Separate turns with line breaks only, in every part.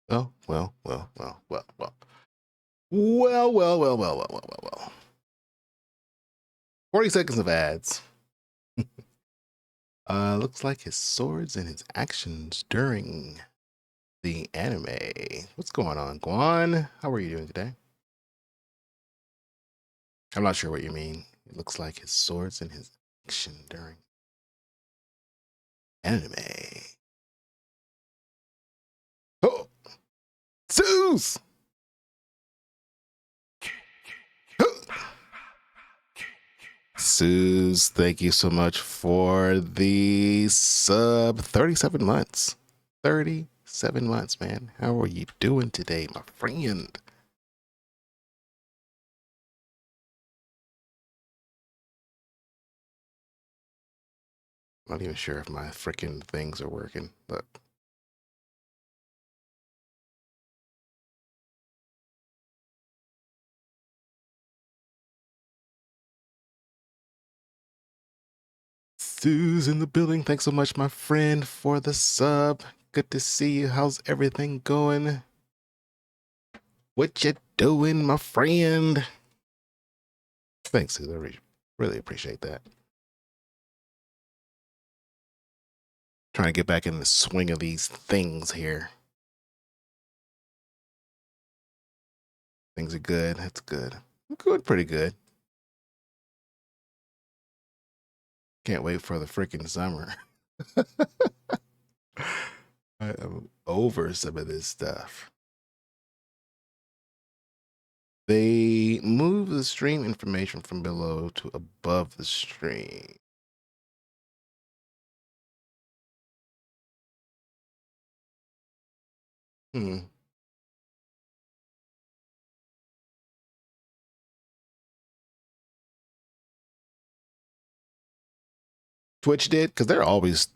Well, well, well, well, well, well. Well, well, well, well, well, well, well, well. 40 seconds of ads. Looks like his swords and his actions during the anime. What's going on, Guan? How are you doing today? I'm not sure what you mean. It looks like his swords and his action during anime. Oh, Zeus! Suze, thank you so much for the sub. 37 months. 37 months, man. How are you doing today, my friend? I'm not even sure if my freaking things are working, but Sue's in the building. Thanks so much, my friend, for the sub. Good to see you. How's everything going? What you doing, my friend? Thanks, Sue. I really appreciate that. Trying to get back in the swing of these things here. Things are good. That's good. Good, pretty good. Can't wait for the freaking summer. I am over some of this stuff. They move the stream information from below to above the stream. Twitch did, because they're always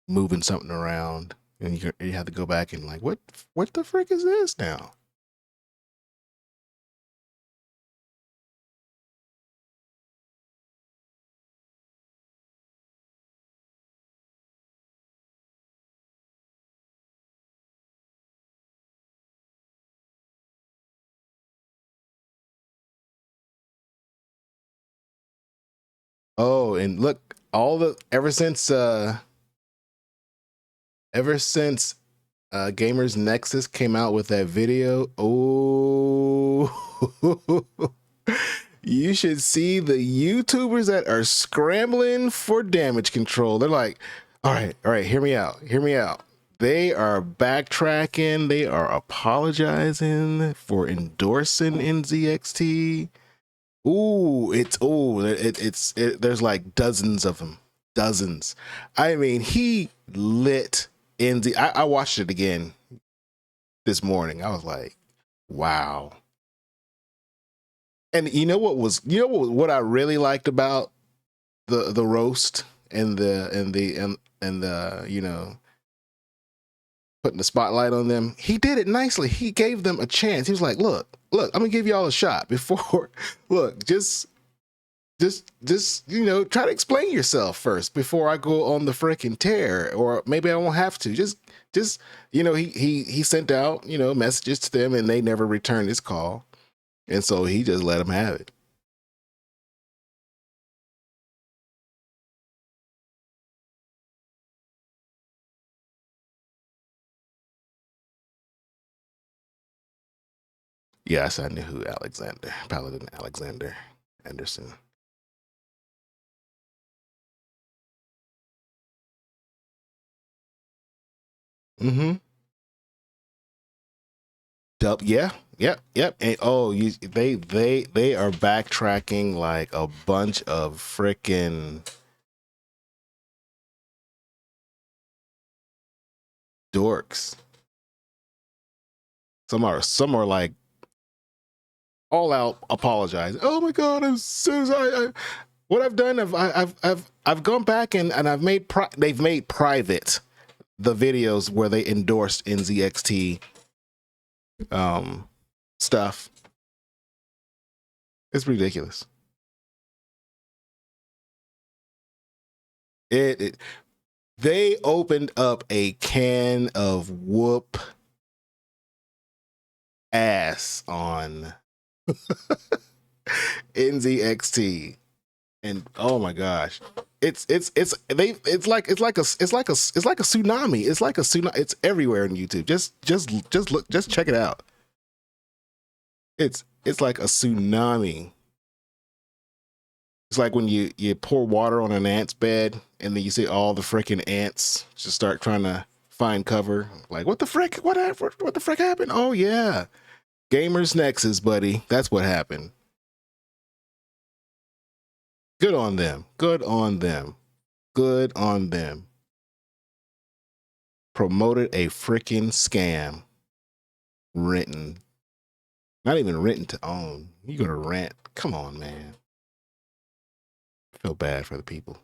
moving something around, and you have to go back and like, what the frick is this now? Oh, and look, ever since Gamers Nexus came out with that video, oh, you should see the YouTubers that are scrambling for damage control. They're like, all right, hear me out. They are backtracking. They are apologizing for endorsing NZXT. There's like dozens of them. Dozens. I mean, he lit NZ. I watched it again this morning. I was like, wow. And what I really liked about the roast and the putting the spotlight on them. He did it nicely. He gave them a chance. He was like, look, I'm gonna give y'all a shot before look, just try to explain yourself first before I go on the freaking tear, or maybe I won't have to. Just he sent out, messages to them and they never returned his call. And so he just let them have it. Yes, I knew who Paladin Alexander Anderson. Mm-hmm. Yeah, yep. And they are backtracking like a bunch of freaking dorks. Some are like all out apologizing. Oh my god, I'm so sorry. What I've done, I've gone back and they've made private the videos where they endorsed NZXT stuff. It's ridiculous. They opened up a can of whoop ass on NZXT, and oh my gosh, it's like a tsunami. It's like a tsunami. It's everywhere on YouTube. Just look, just check it out. It's like a tsunami. It's like when you pour water on an ant's bed and then you see all the freaking ants just start trying to find cover. Like, what the frick? What the frick happened? Oh yeah, Gamers Nexus, buddy. That's what happened. Good on them. Good on them. Good on them. Promoted a freaking scam. Renting. Not even renting to own. You go to rent. Come on, man. I feel bad for the people.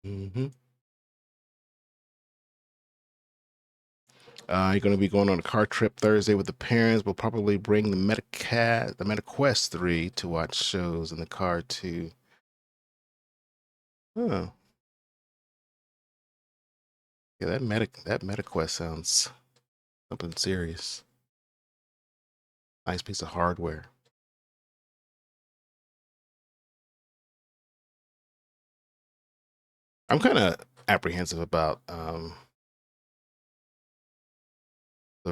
Mm-hmm. You're going to be going on a car trip Thursday with the parents. We'll probably bring the MetaQuest 3 to watch shows in the car too. Oh, yeah, that MetaQuest sounds something serious. Nice piece of hardware. I'm kind of apprehensive about the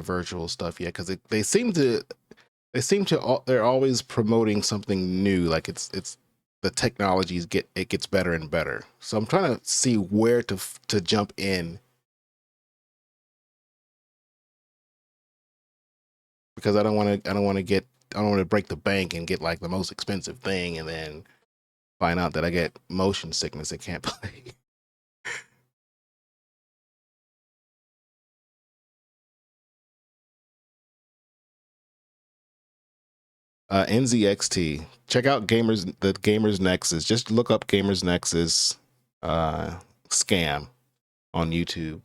virtual stuff yet because they're always promoting something new. Like it's the technologies gets better and better. So I'm trying to see where to jump in, because I don't want to break the bank and get like the most expensive thing and then find out that I get motion sickness and can't play. NZXT. Check out the Gamers Nexus. Just look up Gamers Nexus scam on YouTube.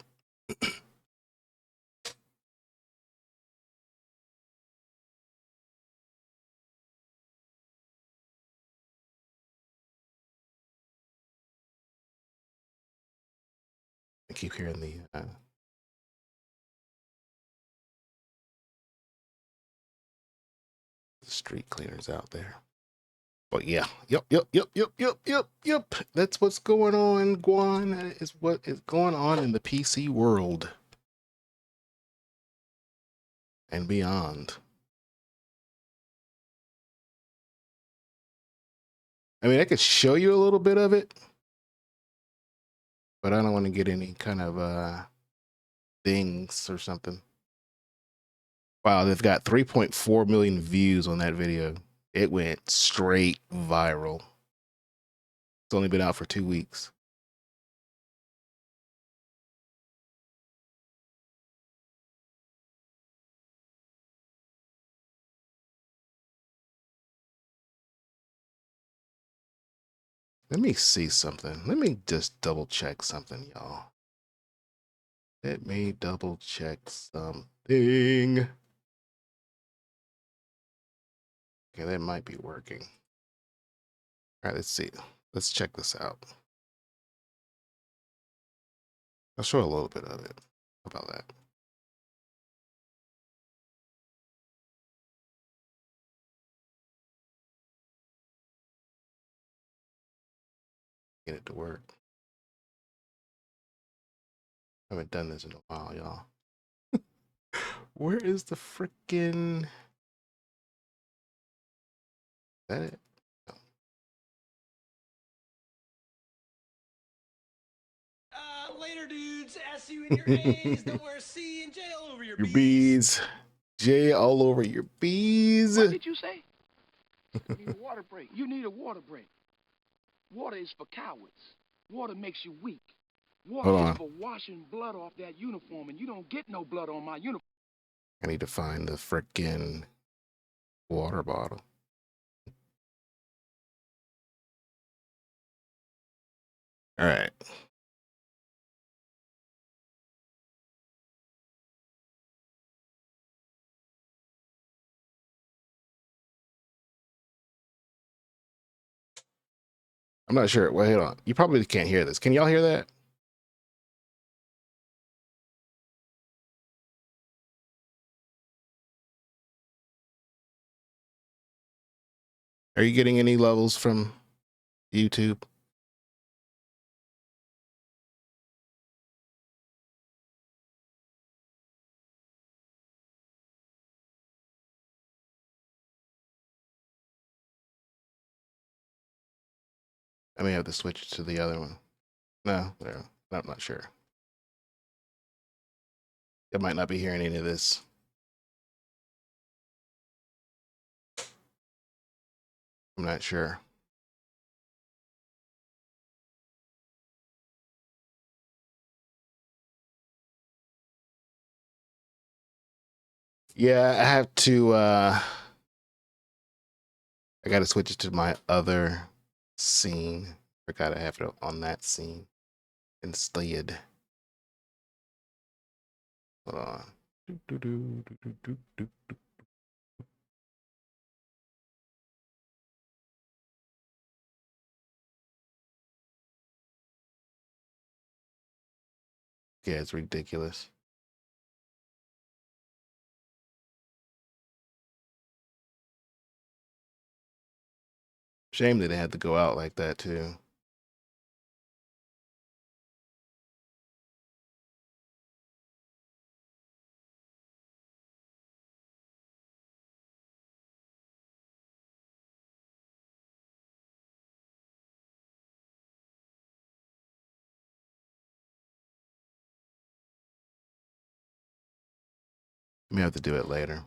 I keep hearing the street cleaners out there. But yeah, yep. That's what's going on, Guan. That is what is going on in the PC world and beyond. I mean, I could show you a little bit of it, but I don't want to get any kind of things or something. Wow, they've got 3.4 million views on that video. It went straight viral. It's only been out for 2 weeks. Let me see something. Let me just double check something, y'all. Let me double check something. Okay, that might be working. All right, let's see. Let's check this out. I'll show a little bit of it. How about that? Get it to work. I haven't done this in a while, y'all. Where is the freaking... That it? No.
Later, dudes. S you in your A's. Don't wear C and J all over your
bees. J all over your bees.
What did you say? You need a water break. You need a water break. Water is for cowards. Water makes you weak. Water is for washing blood off that uniform, and you don't get no blood on my uniform.
I need to find the freaking water bottle. All right. I'm not sure. Wait, hold on. You probably can't hear this. Can y'all hear that? Are you getting any levels from YouTube? I may have to switch to the other one. No, I'm not sure. I might not be hearing any of this. I'm not sure. Yeah, I have to I gotta switch it to my other scene. Forgot I have it on that scene instead. Hold on. Yeah, it's ridiculous. Shame that it had to go out like that too. May have to do it later.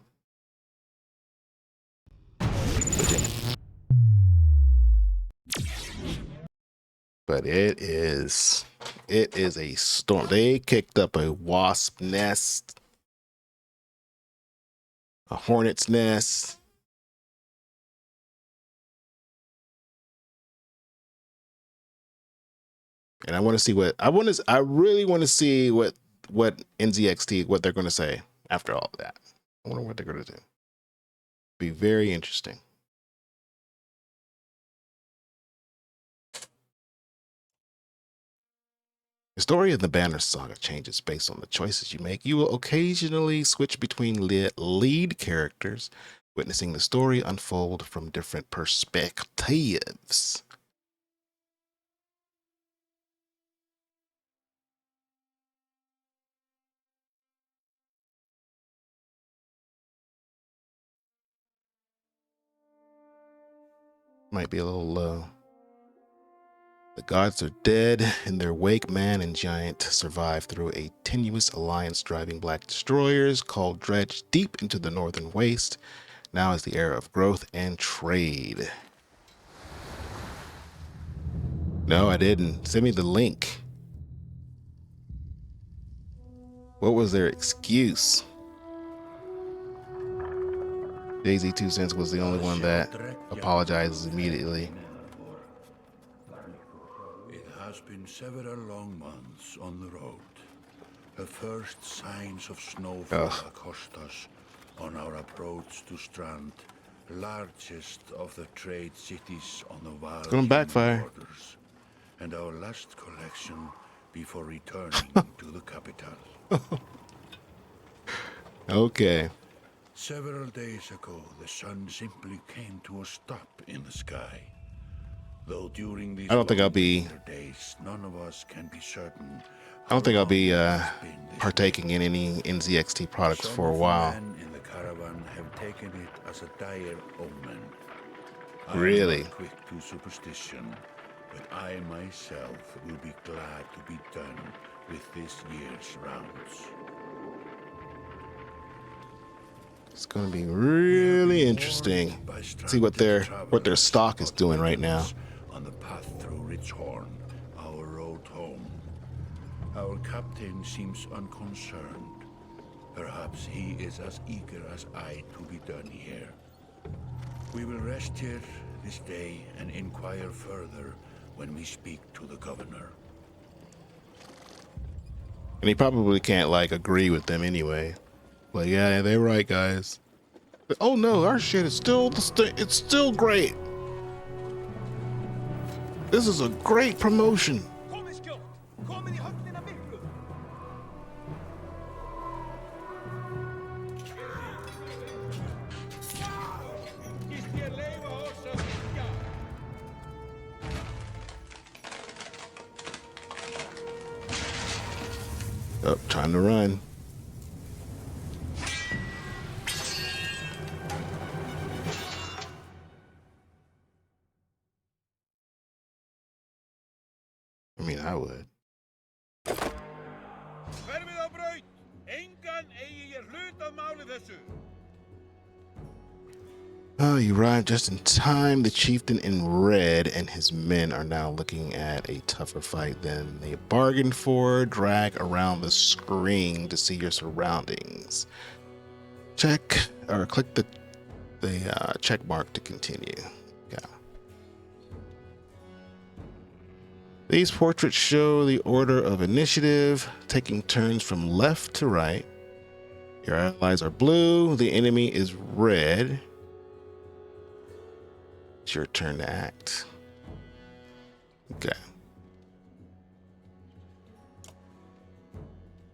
But it is a storm. They kicked up a wasp nest, a hornet's nest. And I want to see I really want to see what NZXT, what they're going to say after all of that. I wonder what they're going to do. Be very interesting. The story of the Banner Saga changes based on the choices you make. You will occasionally switch between lead characters, witnessing the story unfold from different perspectives. Might be a little low. The gods are dead. In their wake, man and giant survive through a tenuous alliance driving black destroyers called Dredge deep into the northern waste. Now is the era of growth and trade. No, I didn't. Send me the link. What was their excuse? Daisy 2 Cents was the only one that apologizes immediately.
It has been several long months on the road. The first signs of snowfall accost us on our approach to Strand, largest of the trade cities on the wild
backfire.
borders, and our last collection before returning to the capital.
Okay.
Several days ago, the sun simply came to a stop in the sky. Though during these
I don't think I'll be
days, none of us can be certain.
I don't think I'll be partaking in any NZXT products for a while.
Some men in the caravan have taken it as a dire omen.
Really?
I am not quick to superstition, but I myself will be glad to be done with this year's rounds.
It's going to be really interesting. See what their stock is doing right now.
On the path through Richhorn, our road home. Our captain seems unconcerned. Perhaps he is as eager as I to be done here. We will rest here this day and inquire further when we speak to the governor.
And he probably can't agree with them anyway. But yeah, they're right, guys. But, oh no, our shit is still it's still great. This is a great promotion. Oh, time to run. I mean, I would. Oh, you arrived just in time. The chieftain in red and his men are now looking at a tougher fight than they bargained for. Drag around the screen to see your surroundings. Check or click the check mark to continue. Yeah. These portraits show the order of initiative, taking turns from left to right. Your allies are blue. The enemy is red. It's your turn to act. Okay.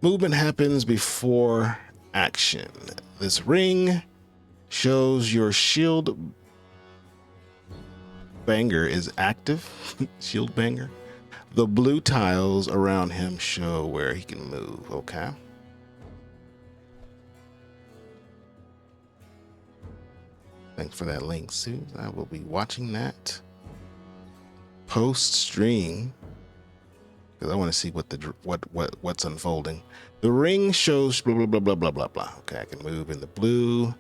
Movement happens before action. This ring shows your shield banger is active. Shield banger. The blue tiles around him show where he can move. Okay. Thanks for that link, Sue. I will be watching that post stream because I want to see what what's unfolding. The ring shows blah blah blah blah blah blah blah. Okay, I can move in the blue,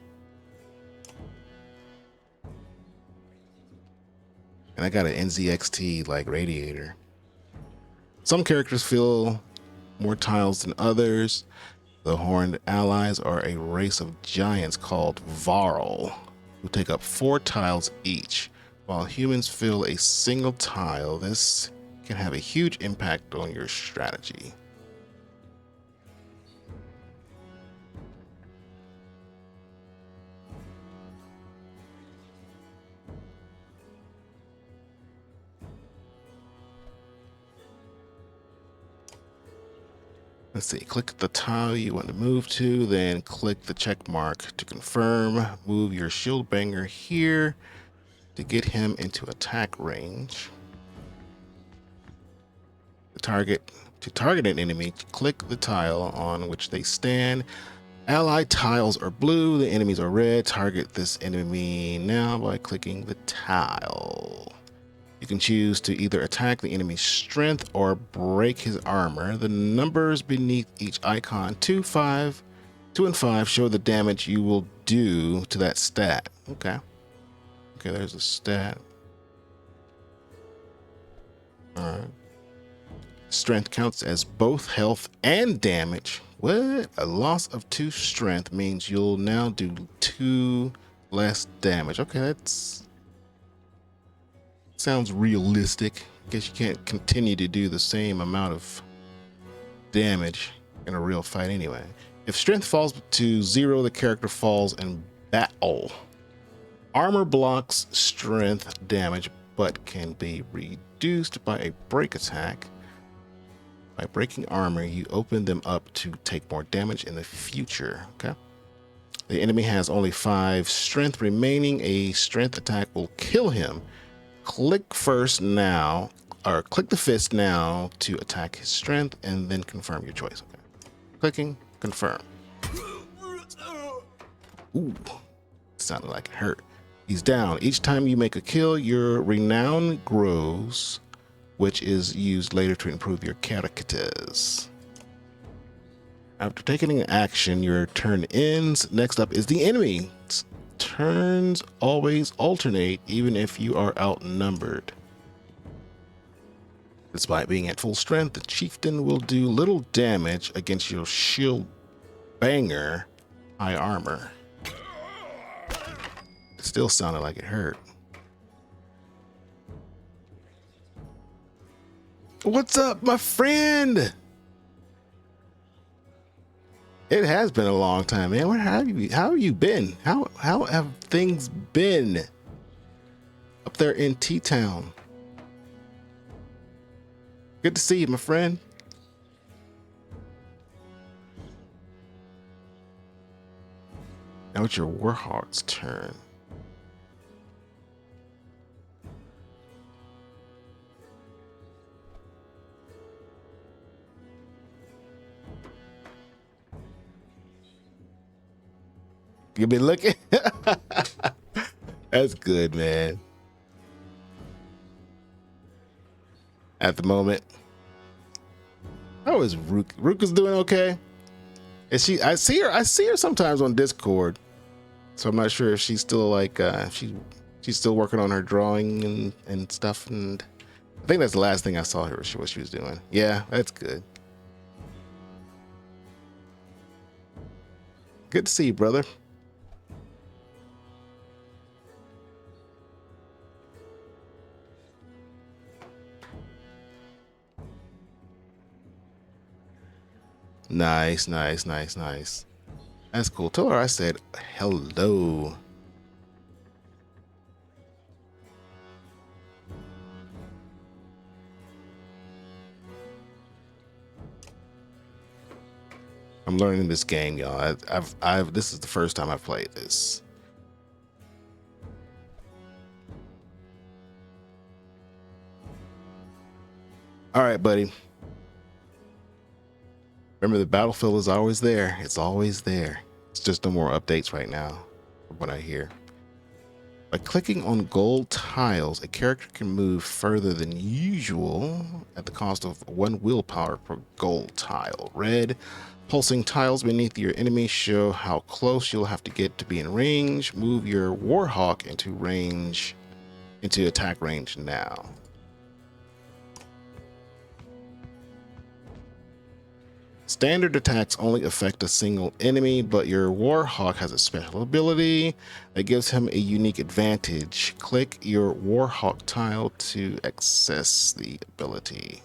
and I got an NZXT like radiator. Some characters fill more tiles than others. The Horned Allies are a race of giants called Varl, who take up 4 tiles each. While humans fill a single tile, this can have a huge impact on your strategy. Let's see, click the tile you want to move to, then click the check mark to confirm. Move your shield banger here to get him into attack range. To target an enemy, click the tile on which they stand. Allied tiles are blue, the enemies are red. Target this enemy now by clicking the tile. You can choose to either attack the enemy's strength or break his armor. The numbers beneath each icon, 2 and 5, show the damage you will do to that stat. Okay, there's a stat. All right. Strength counts as both health and damage. What? A loss of 2 strength means you'll now do 2 less damage. Okay, that's... sounds realistic. Guess you can't continue to do the same amount of damage in a real fight anyway. If strength falls to 0, the character falls in battle. Armor blocks strength damage, but can be reduced by a break attack. By breaking armor, you open them up to take more damage in the future. Okay. The enemy has only 5 strength remaining. A strength attack will kill him. Click first now, or click the fist now to attack his strength, and then confirm your choice. Okay. Clicking, confirm. Ooh, sounded like it hurt. He's down. Each time you make a kill, your renown grows, which is used later to improve your characters. After taking an action, your turn ends. Next up is the enemy. Turns always alternate, even if you are outnumbered. Despite being at full strength, the chieftain will do little damage against your shield banger high armor. It still sounded like it hurt. What's up, my friend? It has been a long time, man. How have you been? How have things been up there in T-Town? Good to see you, my friend. Now it's your Warhawk's turn. You been looking? That's good, man. At the moment. How is Rook? Rook is doing okay. Is she? I see her sometimes on Discord. So I'm not sure if she's still like she's still working on her drawing and stuff. And I think that's the last thing I saw her. What she was doing. Yeah, that's good. Good to see you, brother. Nice. That's cool. Tell her I said hello. I'm learning this game, y'all. This is the first time I've played this. All right, buddy. Remember, the battlefield is always there. It's always there. It's just no more updates right now, from what I hear. By clicking on gold tiles, a character can move further than usual at the cost of 1 willpower per gold tile. Red pulsing tiles beneath your enemy show how close you'll have to get to be in range. Move your Warhawk into attack range now. Standard attacks only affect a single enemy, but your Warhawk has a special ability that gives him a unique advantage. Click your Warhawk tile to access the ability.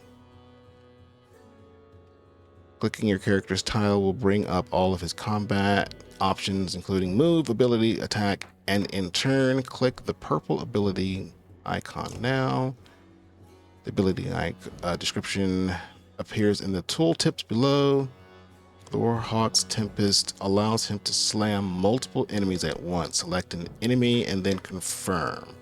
Clicking your character's tile will bring up all of his combat options, including move, ability, attack, and in turn, click the purple ability icon now. The ability description appears in the tooltips below. The Warhawk's Tempest allows him to slam multiple enemies at once. Select an enemy and then confirm.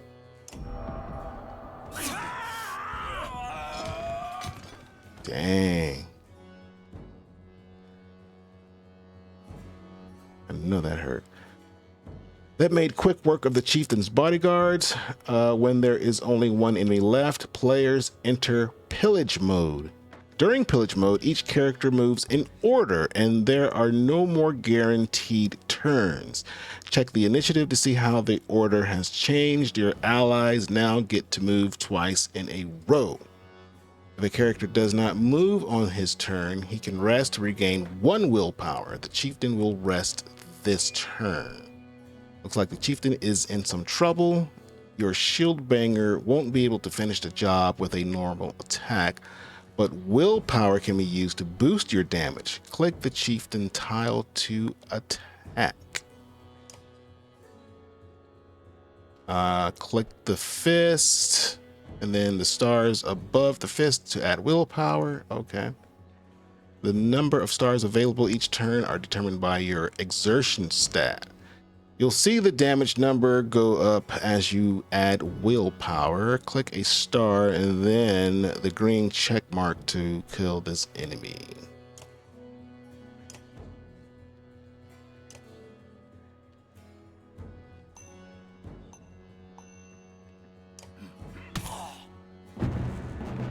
Dang. I know that hurt. That made quick work of the chieftain's bodyguards. When there is only one enemy left, players enter pillage mode. During pillage mode, each character moves in order, and there are no more guaranteed turns. Check the initiative to see how the order has changed. Your allies now get to move twice in a row. If a character does not move on his turn, he can rest to regain 1 willpower. The chieftain will rest this turn. Looks like the chieftain is in some trouble. Your shield banger won't be able to finish the job with a normal attack, but willpower can be used to boost your damage. Click the chieftain tile to attack. Click the fist, and then the stars above the fist to add willpower. Okay. The number of stars available each turn are determined by your exertion stat. You'll see the damage number go up as you add willpower. Click a star and then the green check mark to kill this enemy.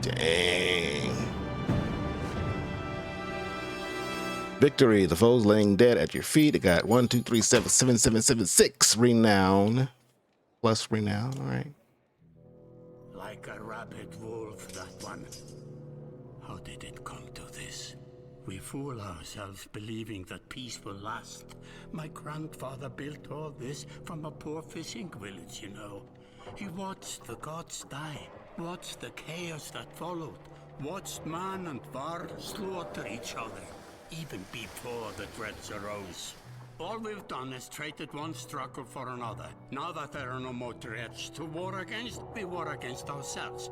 Dang. Victory. The foe's laying dead at your feet. It got 1, 2, 3, 7, 7, 7, 7, 6 renown. Plus renown, all right.
Like a rabid wolf, that one. How did it come to this? We fool ourselves believing that peace will last. My grandfather built all this from a poor fishing village, you know. He watched the gods die, watched the chaos that followed, watched man and var slaughter each other, even before the dreads arose. All we've done is traded one struggle for another. Now that there are no more dreads to war against, we war against ourselves.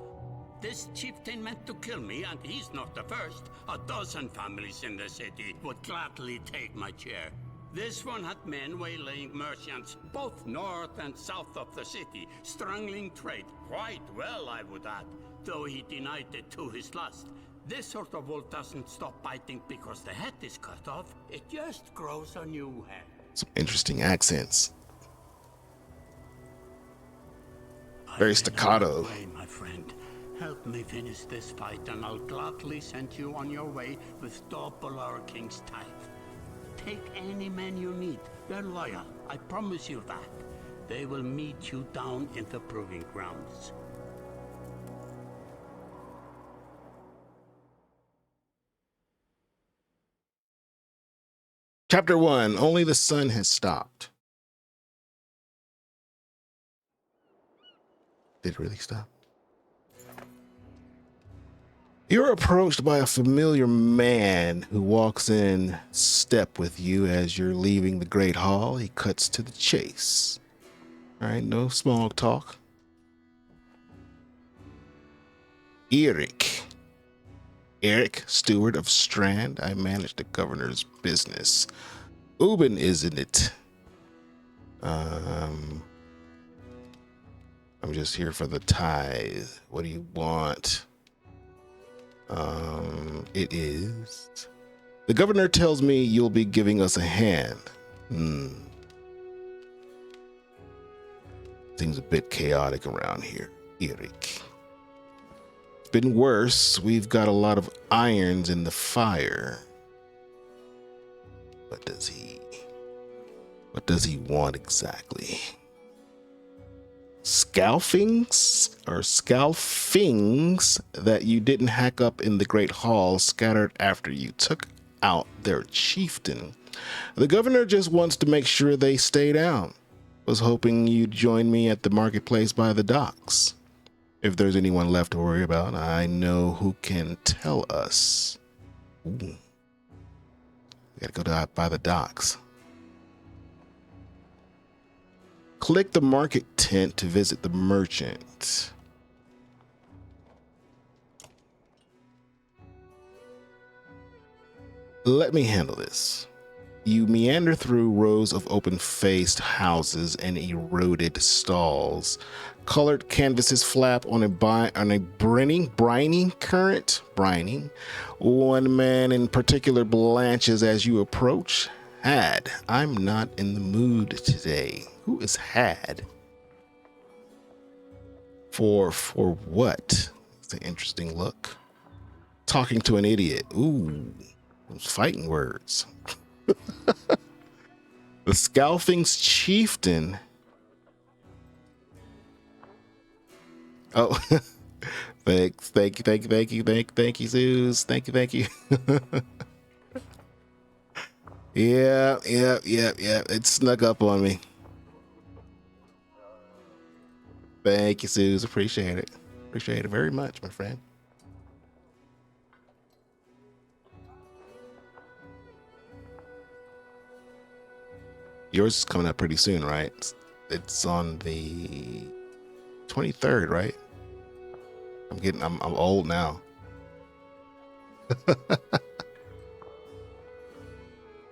This chieftain meant to kill me, and he's not the first. A dozen families in the city would gladly take my chair. This one had men waylaying merchants, both north and south of the city, strangling trade quite well, I would add, though he denied it to his last. This sort of wolf doesn't stop biting because the head is cut off. It just grows a new head.
Some interesting accents. Very staccato.
Way, my friend. Help me finish this fight, and I'll gladly send you on your way with double our king's tithe. Take any men you need. They're loyal. I promise you that. They will meet you down in the proving grounds.
Chapter 1. Only the sun has stopped. Did it really stop? You're approached by a familiar man who walks in step with you as you're leaving the Great Hall. He cuts to the chase. All right, no small talk. Eric, steward of Strand. I manage the governor's business. Ubin, isn't it? I'm just here for the tithe. What do you want? It is. The governor tells me you'll be giving us a hand. Things a bit chaotic around here, Eric. It's been worse. We've got a lot of irons in the fire. What does he want exactly? Scalfings that you didn't hack up in the Great Hall scattered after you took out their chieftain. The governor just wants to make sure they stay down. Was hoping you'd join me at the marketplace by the docks. If there's anyone left to worry about, I know who can tell us. Ooh. We gotta go by the docks. Click the market tent to visit the merchant. Let me handle this. You meander through rows of open-faced houses and eroded stalls. Colored canvases flap on a brining current. One man in particular blanches as you approach. Had, I'm not in the mood today. Who is Had? For what? It's an interesting look. Talking to an idiot. Ooh, those fighting words. The Scalfing's chieftain. Oh, thanks. Thank you, Zeus. Thank you. Yeah. It snuck up on me. Thank you, Zeus. Appreciate it. Appreciate it very much, my friend. Yours is coming up pretty soon, right? It's on the 23rd, right? I'm old now.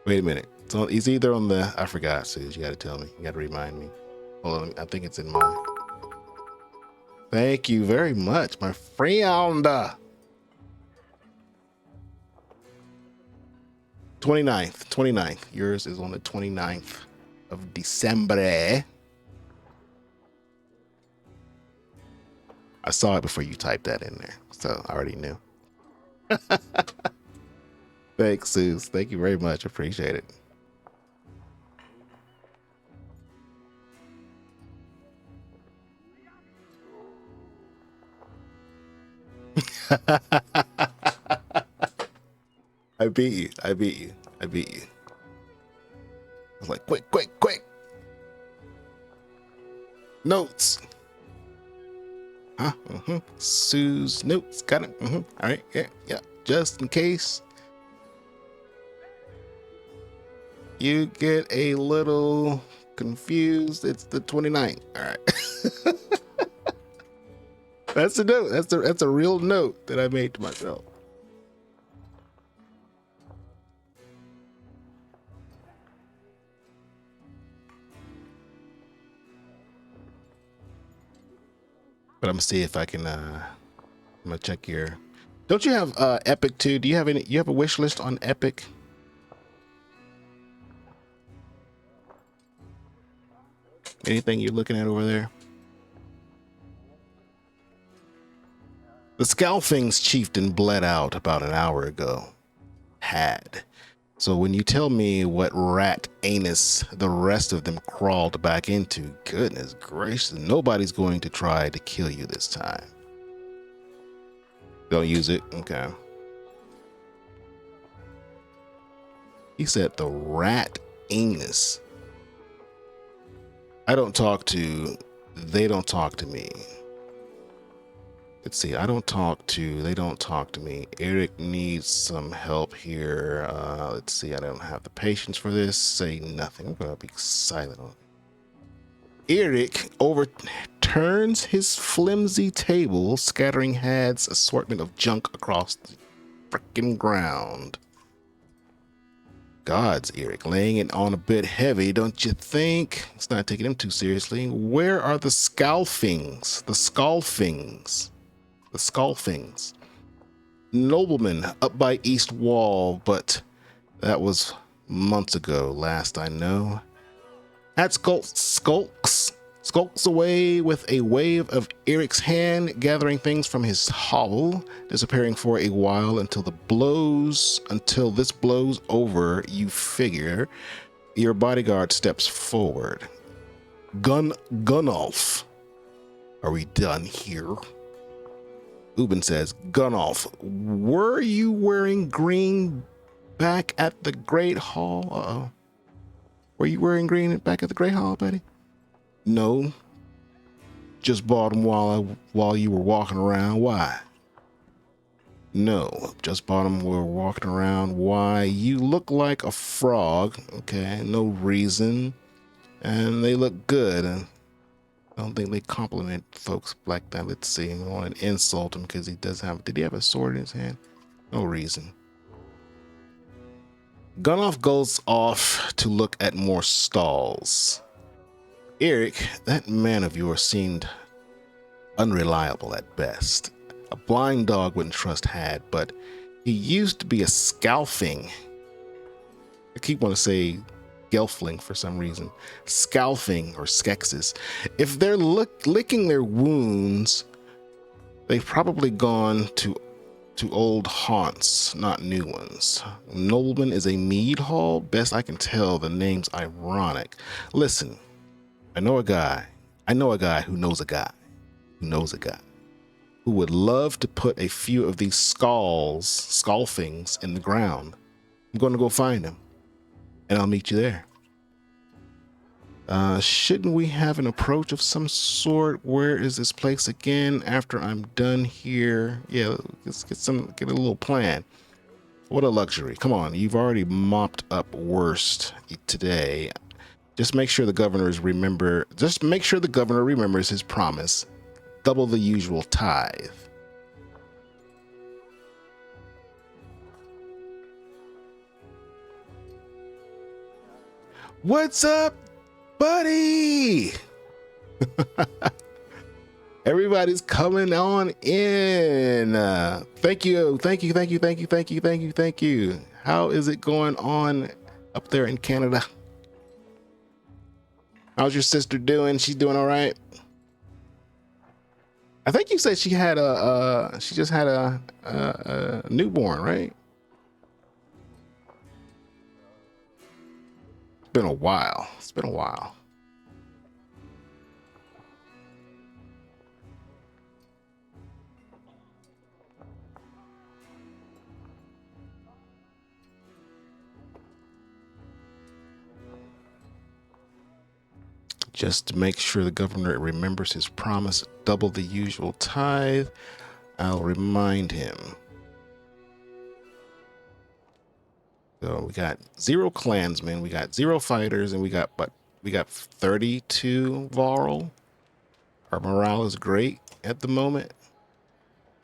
Wait a minute. It's either on the, I forgot, Suze. You got to tell me. You got to remind me. Hold on. I think it's in mine. Thank you very much, my friend. 29th. Yours is on the 29th of December. I saw it before you typed that in there, so I already knew. Thanks, Suze. Thank you very much. Appreciate it. I beat you. I was like, quick. Notes. Huh? Sue's notes. Got it. All right. Yeah. Just in case you get a little confused, it's the 29th. All right. That's a note. That's a real note that I made to myself. But I'm gonna see if I can. I'm gonna check your. Don't you have Epic too? Do you have any? You have a wish list on Epic? Anything you're looking at over there? The Scalfing's chieftain bled out about an hour ago. Had. So when you tell me what rat anus the rest of them crawled back into, goodness gracious, nobody's going to try to kill you this time. Don't use it? Okay. He said the rat anus. I don't talk to, they don't talk to me. Let's see, I don't talk to, they don't talk to me. Eric needs some help here. Let's see, I don't have the patience for this. Say nothing. I'm gonna be silent on it. Eric overturns his flimsy table, scattering Had's assortment of junk across the frickin' ground. Gods, Eric, laying it on a bit heavy, don't you think? It's not taking him too seriously. Where are the Scalfings? The Scalfings. The Scalfings. Nobleman up by East Wall, but that was months ago, last I know. Had skulks away with a wave of Eric's hand, gathering things from his hovel, disappearing for a while until this blows over, you figure. Your bodyguard steps forward. Gunnulf. Are we done here? Ubin says, Gunnulf, were you wearing green back at the Great Hall? Uh-oh. Were you wearing green back at the Great Hall, buddy? No. Just bought them while you were walking around. Why? No. Just bought them while we were walking around. Why? You look like a frog. Okay, no reason. And they look good. I don't think they compliment folks like that. Let's see. I want to insult him because he does have. Did he have a sword in his hand? No reason. Gunnulf goes off to look at more stalls. Eric, that man of yours seemed unreliable at best. A blind dog wouldn't trust Had, but he used to be a Scalfing. I keep wanting to say Gelfling for some reason. Scalfing or Skeksis. If they're licking their wounds, they've probably gone to old haunts, not new ones. Nobleman is a mead hall. Best I can tell, the name's ironic. Listen, I know a guy who knows a guy who would love to put a few of these Scalfings in the ground. I'm going to go find him, and I'll meet you there. Shouldn't we have an approach of some sort? Where is this place again after I'm done here? Yeah, let's get a little plan. What a luxury. Come on, you've already mopped up worst today. Just make sure the governor remembers his promise. Double the usual tithe. What's up, buddy? Everybody's coming on in. Thank you. How is it going on up there in Canada? How's your sister doing? She's doing all right. I think you said she just had a newborn, right? It's been a while. Just to make sure the governor remembers his promise, double the usual tithe. I'll remind him. So we got 0 clansmen, we got 0 fighters, and we got 32 Varl. Our morale is great at the moment.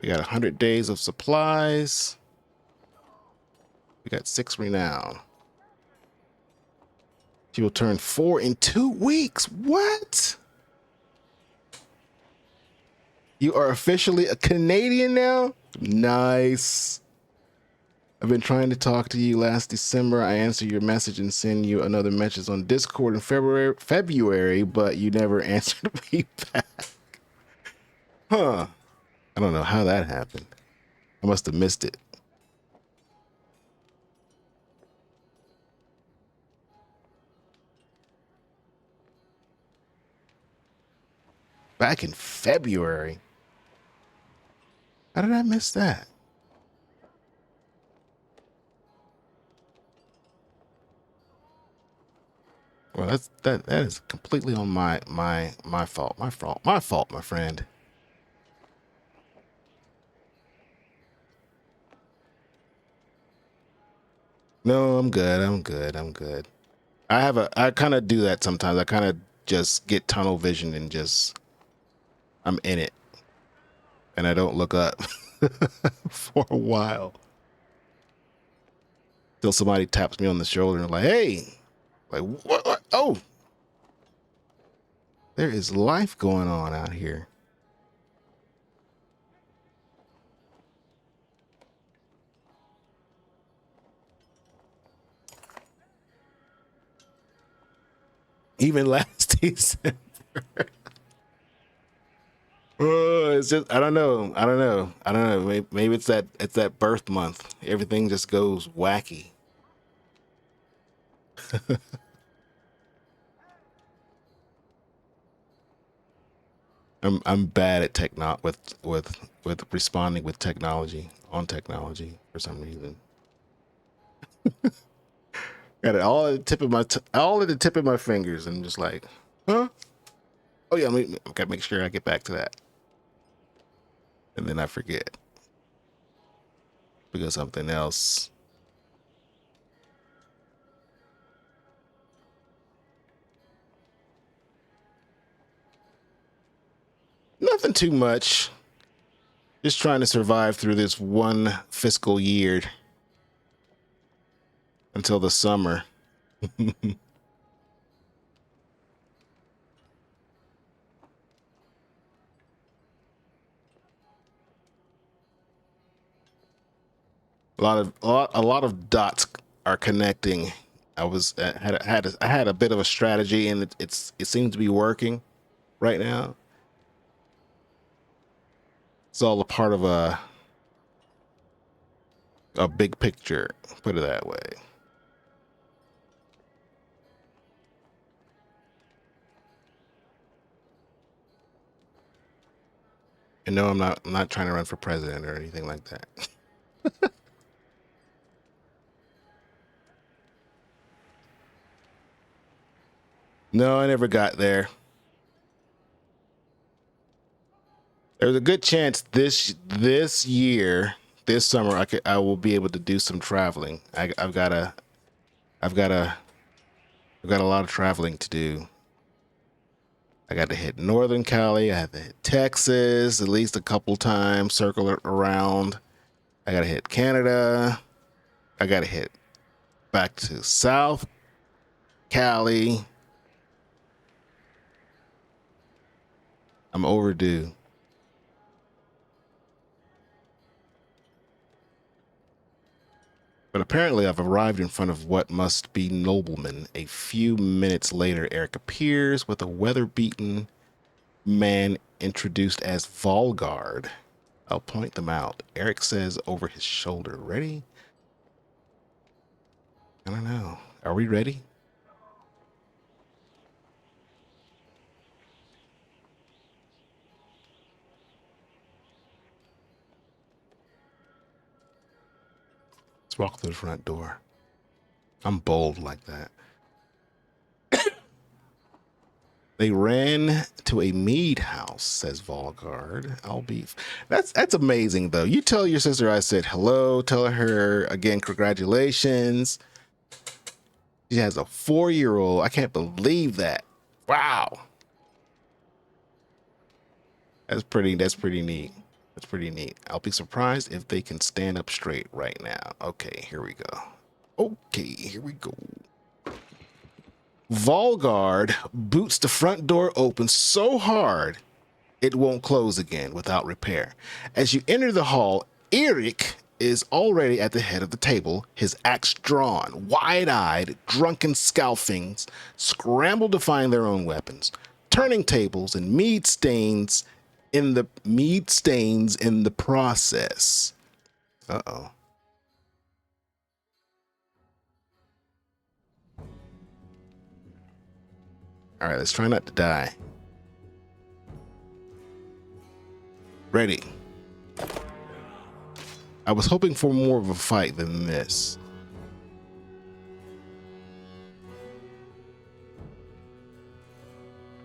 We got 100 days of supplies. We got 6 renown. She will turn 4 in 2 weeks. What? You are officially a Canadian now? Nice. I've been trying to talk to you last December. I answered your message and send you another message on Discord in February, but you never answered me back. Huh. I don't know how that happened. I must have missed it. Back in February. How did I miss that? Well, that is completely on my fault. My fault, my friend. No, I'm good. I'm good. I kind of do that sometimes. I kind of just get tunnel vision and just I'm in it. And I don't look up for a while. Till somebody taps me on the shoulder and like, hey, like what? Oh, there is life going on out here. Even last December. It's just I don't know. Maybe it's that birth month. Everything just goes wacky. I'm bad at with responding with technology on technology for some reason. Got it all at the tip of my fingers, and just like, huh? Oh yeah, I gotta make sure I get back to that, and then I forget because something else. Nothing too much. Just trying to survive through this one fiscal year until the summer. A lot of dots are connecting. I had a bit of a strategy, and it seems to be working right now. It's all a part of a big picture, put it that way. And no, I'm not trying to run for president or anything like that. No, I never got there. There's a good chance this summer I will be able to do some traveling. I've got a lot of traveling to do. I got to hit Northern Cali. I have to hit Texas at least a couple times, circle it around. I got to hit Canada. I got to hit back to South Cali. I'm overdue. But apparently I've arrived in front of what must be noblemen. A few minutes later, Eric appears with a weather-beaten man introduced as Volgard. I'll point them out. Eric says over his shoulder, ready? I don't know. Are we ready? Let's walk through the front door. I'm bold like that. They ran to a mead house, says Volgard. I'll be. That's amazing, though. You tell your sister I said hello. Tell her again, congratulations. She has a 4-year-old. I can't believe that. Wow. That's pretty neat. That's pretty neat. I'll be surprised if they can stand up straight right now. Okay, here we go. Okay, here we go. Volgard boots the front door open so hard it won't close again without repair. As you enter the hall, Eric is already at the head of the table, his axe drawn. Wide-eyed, drunken scalfings scramble to find their own weapons, turning tables and mead stains in the process. Uh-oh. All right, let's try not to die. Ready. I was hoping for more of a fight than this.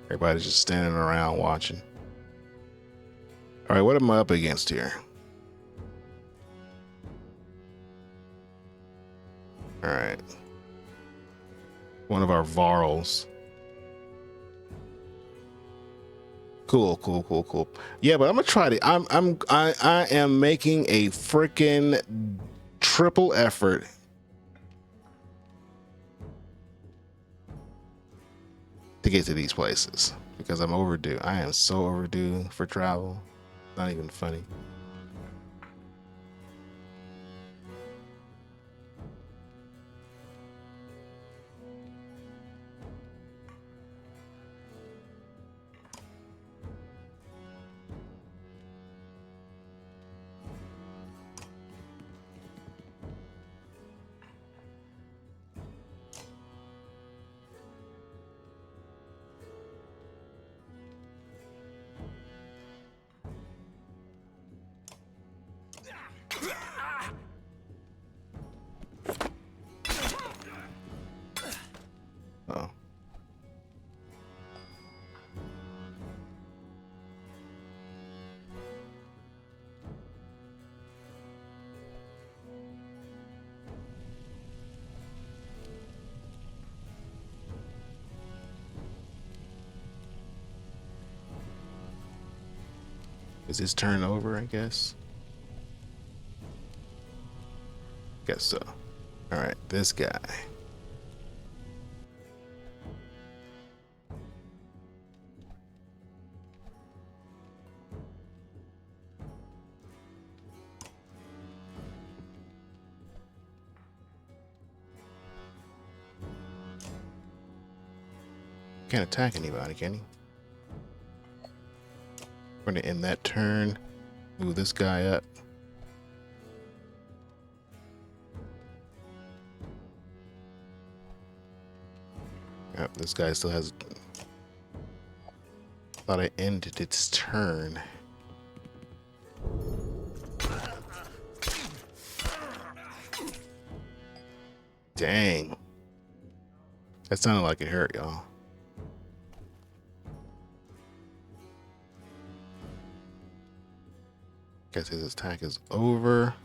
Everybody's just standing around watching. All right, what am I up against here? All right. One of our Varls. Cool. Yeah, but I'm gonna try to. I am making a freaking triple effort to get to these places because I'm overdue. I am so overdue for travel. Not even funny. Oh. Is this turn over, I guess? Guess so. All right, this guy. Can't attack anybody, can he? We're gonna end that turn. Move this guy up. Yep, this guy still has. Thought I ended its turn. Dang. That sounded like it hurt, y'all. Guess his attack is over.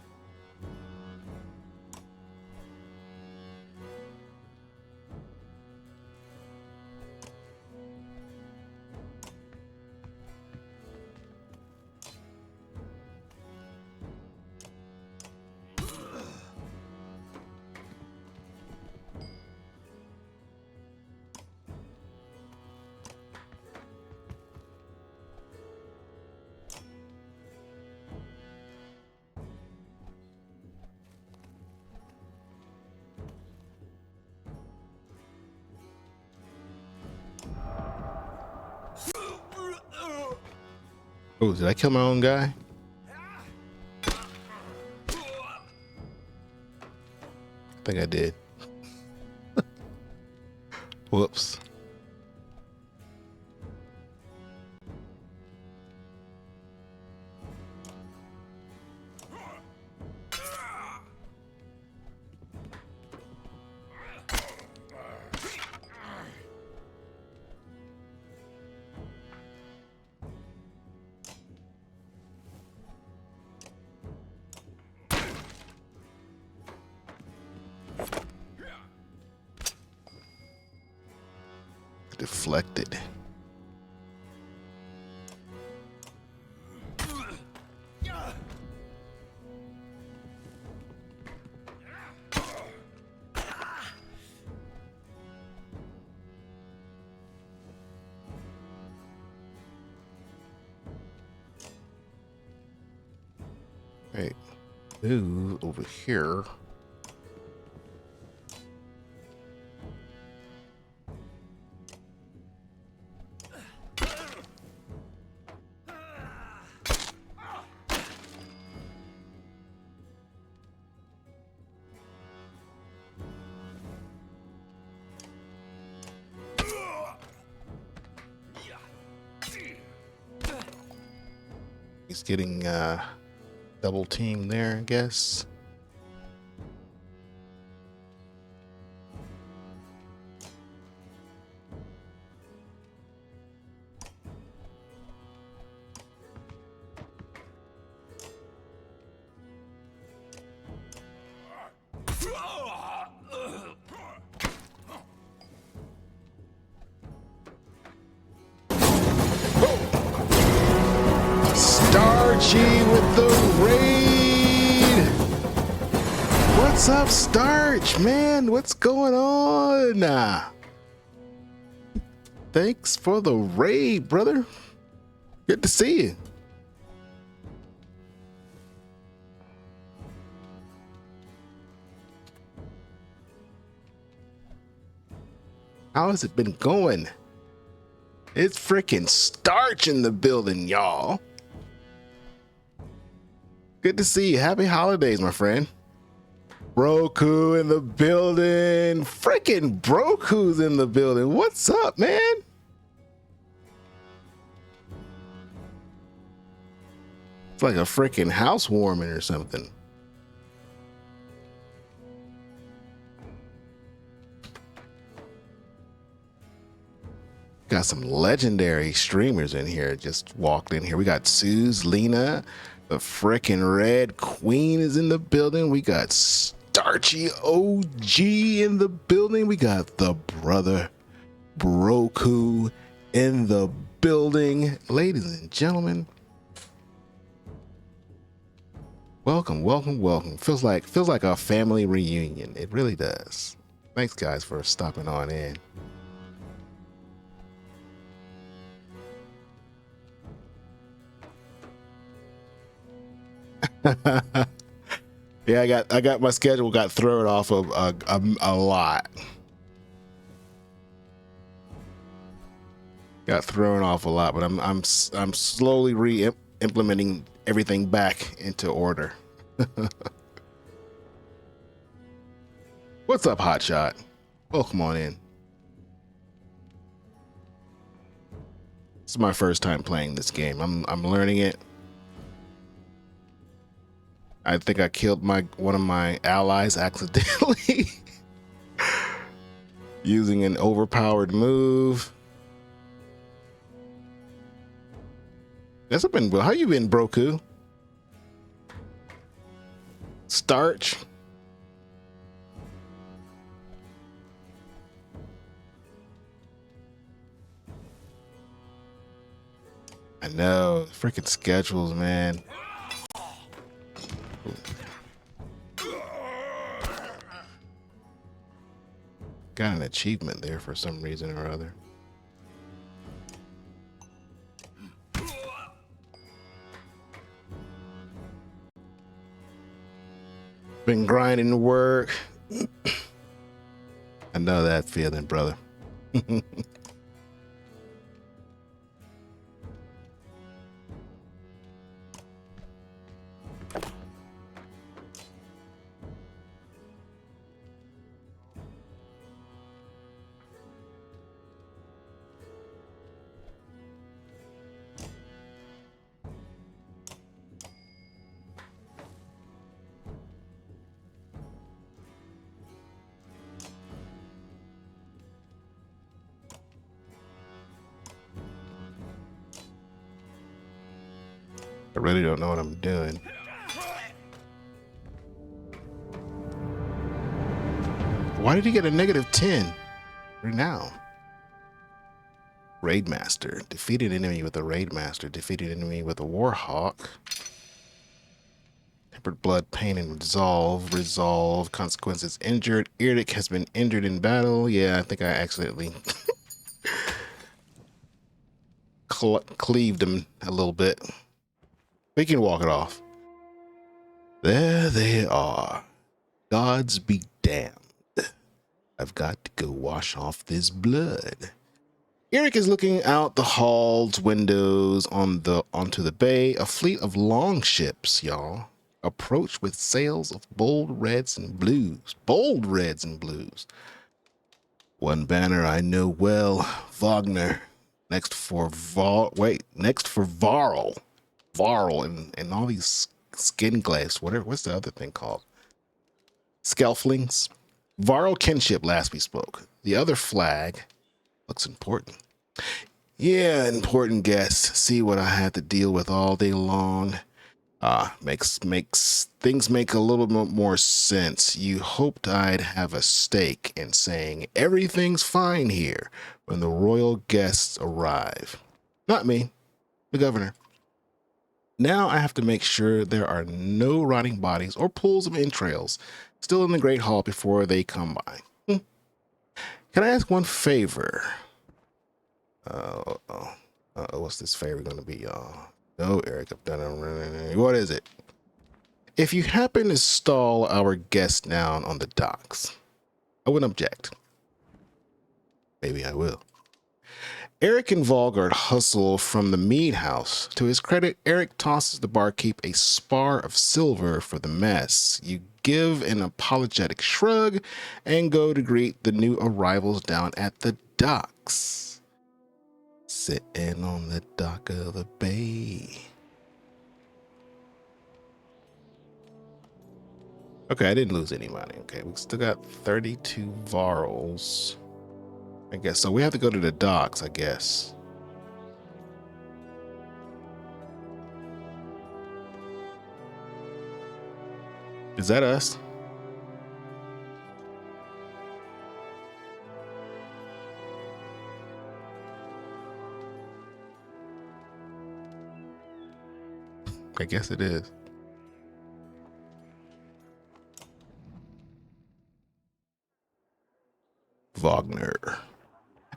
Oh, did I kill my own guy? I think I did. Whoops. Deflected. Hey, move over here. He's getting double teamed there, I guess. Starchy with the raid. What's up, Starch, man? What's going on? Thanks for the raid, brother. Good to see you. How has it been going? It's freaking Starch in the building, y'all. Good to see you. Happy holidays, my friend. Broku in the building. Freaking Broku's in the building. What's up, man? It's like a freaking housewarming or something. Got some legendary streamers in here. Just walked in here. We got Suze, Lena, the frickin' Red Queen is in the building. We got Starchy OG in the building. We got the brother Broku in the building. Ladies and gentlemen, welcome, welcome, welcome. Feels like a family reunion. It really does. Thanks, guys, for stopping on in. Yeah, I got my schedule got thrown off of a lot. Got thrown off a lot, but I'm slowly implementing everything back into order. What's up, Hotshot? Welcome on in. This is my first time playing this game. I'm learning it. I think I killed one of my allies accidentally using an overpowered move. That's been how you been, Broku? Starch. I know, freaking schedules, man. Got an achievement there for some reason or other. Been grinding to work. I know that feeling, brother. I really don't know what I'm doing. Why did he get a -10? Right now. Raid Master. Defeated enemy with a Raid Master. Defeated enemy with a Warhawk. Tempered blood, pain, and resolve. Resolve. Consequences injured. Irdic has been injured in battle. Yeah, I think I accidentally cleaved him a little bit. We can walk it off. There they are. Gods be damned. I've got to go wash off this blood. Eric is looking out the hall's windows onto the bay. A fleet of longships, y'all, approach with sails of bold reds and blues. Bold reds and blues. One banner I know well, Wagner. Next for Varl. Varl and all these skin glass. What's the other thing called? Skelflings. Varl kinship last we spoke. The other flag looks important. Yeah, important guest. See what I had to deal with all day long. Makes things make a little bit more sense. You hoped I'd have a stake in saying everything's fine here when the royal guests arrive. Not me, the governor. Now I have to make sure there are no rotting bodies or pools of entrails still in the Great Hall before they come by. Can I ask one favor? What's this favor going to be, y'all? No, Eric, I've done it. What is it? If you happen to stall our guest down on the docks, I wouldn't object. Maybe I will. Eric and Volgard hustle from the mead house. To his credit, Eric tosses the barkeep a spar of silver for the mess. You give an apologetic shrug and go to greet the new arrivals down at the docks. Sitting on the dock of the bay. Okay, I didn't lose any money. Okay, we still got 32 varls. I guess so. We have to go to the docks, I guess. Is that us? I guess it is. Wagner.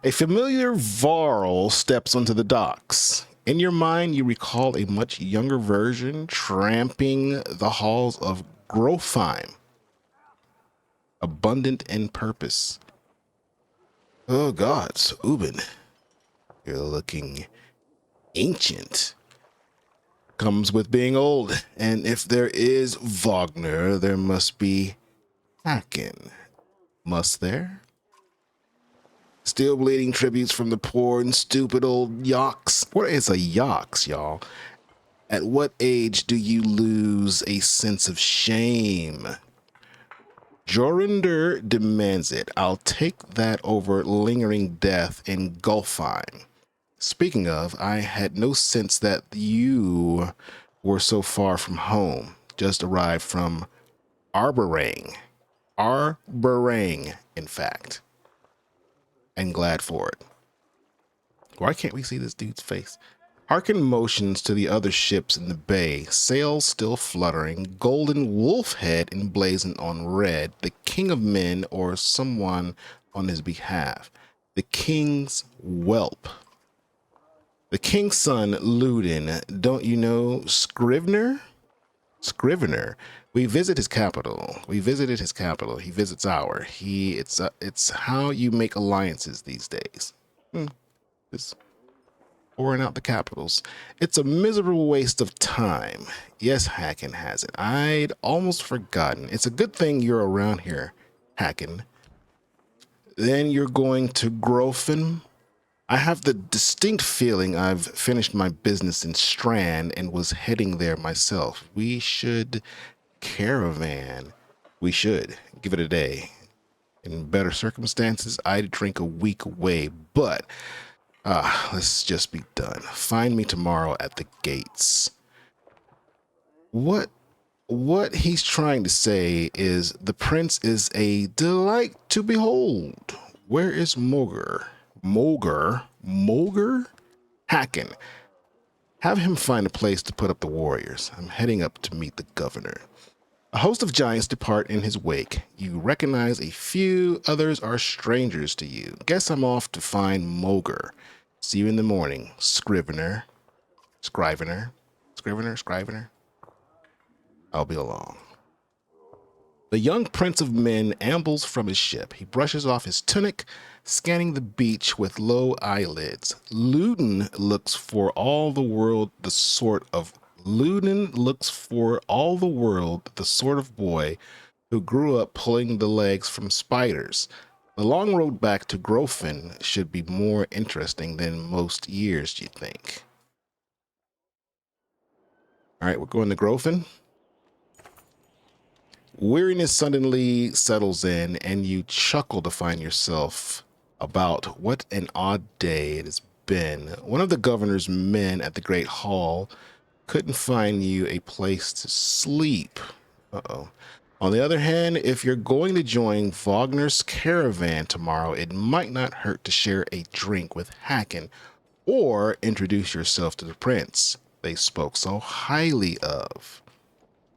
A familiar Varl steps onto the docks. In your mind, you recall a much younger version tramping the halls of Grofheim, abundant in purpose. Oh gods, Ubin, you're looking ancient. Comes with being old, and if there is Wagner, there must be Hacken. Must there? Still bleeding tributes from the poor and stupid old Yoks. What is a Yoks, y'all? At what age do you lose a sense of shame? Jorinder demands it. I'll take that over lingering death in Gulfheim. Speaking of, I had no sense that you were so far from home. Just arrived from Arberang. Arberang, in fact. And glad for it. Why can't we see this dude's face? Harkin motions to the other ships in the bay, sails still fluttering, golden wolf head emblazoned on red, the king of men or someone on his behalf. The king's whelp. The king's son, Ludin, don't you know Scrivener? Scrivener. We visit his capital. We visited his capital. He visits our. It's how you make alliances these days. Just pouring out the capitals. It's a miserable waste of time. Yes, Hacken has it. I'd almost forgotten. It's a good thing you're around here, Hacken. Then you're going to Grofen. I have the distinct feeling I've finished my business in Strand and was heading there myself. We should caravan. We should give it a day. In better circumstances, I'd drink a week away, but let's just be done. Find me tomorrow at the gates. What he's trying to say is the prince is a delight to behold. Where is Moger? Moger? Hacken. Have him find a place to put up the warriors. I'm heading up to meet the governor. A host of giants depart in his wake. You recognize a few, others are strangers to you. Guess I'm off to find Moger. See you in the morning, Scrivener. I'll be along. The young prince of men ambles from his ship. He brushes off his tunic, scanning the beach with low eyelids. Luden looks for all the world the sort of boy who grew up pulling the legs from spiders. The long road back to Grofen should be more interesting than most years, you think? All right, we're going to Grofen. Weariness suddenly settles in, and you chuckle to find yourself about what an odd day it has been. One of the governor's men at the Great Hall couldn't find you a place to sleep. Uh-oh. On the other hand, if you're going to join Wagner's caravan tomorrow, it might not hurt to share a drink with Hacken or introduce yourself to the prince they spoke so highly of.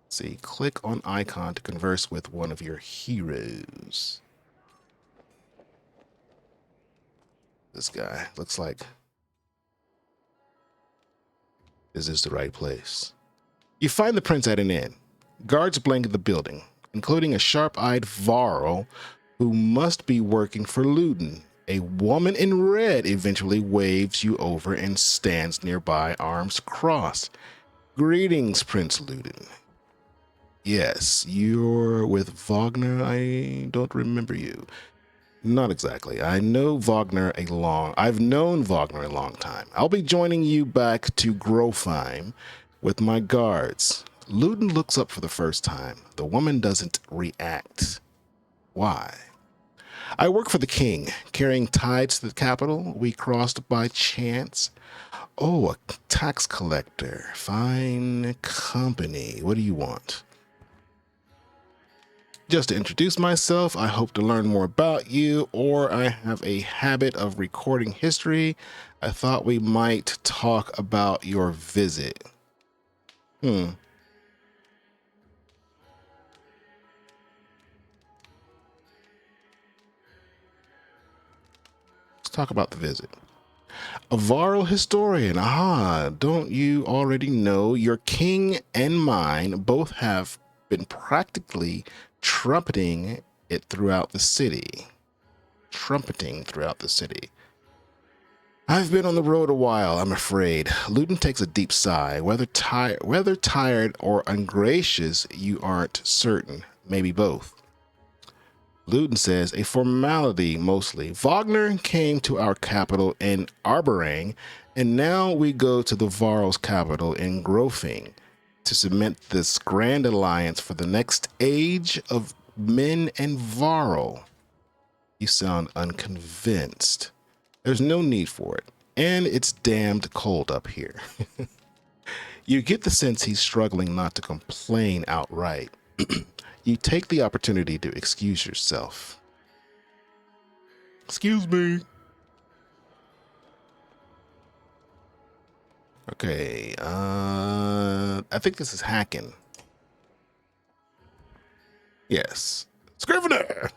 See, click on icon to converse with one of your heroes. This guy looks like, is this the right place? You find the prince at an inn. Guards blanket the building, including a sharp-eyed Varl who must be working for Luden. A woman in red eventually waves you over and stands nearby, arms crossed. Greetings, Prince Luden. Yes, you're with Wagner. I don't remember you. Not exactly. I've known Wagner a long time. I'll be joining you back to Grofheim with my guards. Luden looks up for the first time. The woman doesn't react. Why? I work for the king, carrying tides to the capital. We crossed by chance. Oh, a tax collector. Fine company. What do you want? Just to introduce myself, I hope to learn more about you, or I have a habit of recording history. I thought we might talk about your visit. Let's talk about the visit. A Varl historian. Aha, don't you already know your king and mine both have been practically trumpeting throughout the city. I've been on the road a while, I'm afraid. Luden takes a deep sigh. Whether tired or ungracious, you aren't certain. Maybe both. Luden says, a formality mostly. Wagner came to our capital in Arberang, and now we go to the Varl's capital in Grofing to cement this grand alliance for the next age of men and Varl. You sound unconvinced. There's no need for it, and it's damned cold up here. You get the sense he's struggling not to complain outright. You take the opportunity to excuse yourself. Excuse me. Okay, I think this is Hacken. Yes. Scrivener!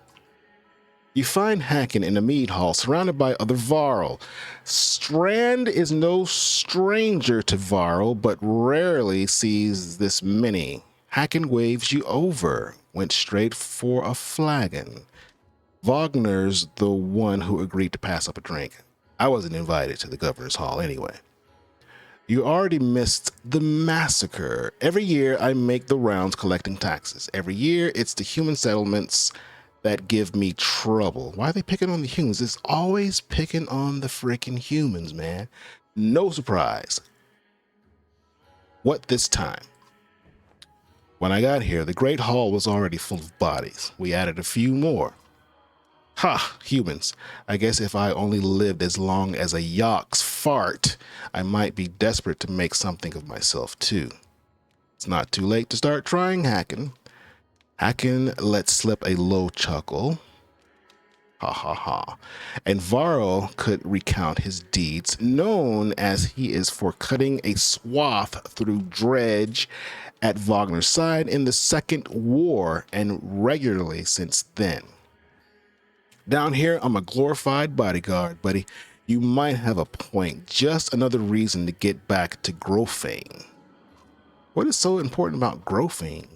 You find Hacken in a mead hall surrounded by other Varl. Strand is no stranger to Varl, but rarely sees this many. Hacken waves you over, went straight for a flagon. Wagner's the one who agreed to pass up a drink. I wasn't invited to the governor's hall anyway. You already missed the massacre. Every year I make the rounds collecting taxes. Every year it's the human settlements that give me trouble. Why are they picking on the humans? It's always picking on the freaking humans, man. No surprise. What this time? When I got here, the Great Hall was already full of bodies. We added a few more. Ha, humans. I guess if I only lived as long as a Yawk's fart, I might be desperate to make something of myself too. It's not too late to start trying, Hacken. Hacken let slip a low chuckle. Ha ha ha. And Varl could recount his deeds, known as he is for cutting a swath through Dredge at Wagner's side in the Second War and regularly since then. Down here, I'm a glorified bodyguard, buddy. You might have a point. Just another reason to get back to Grofing. What is so important about Grofane?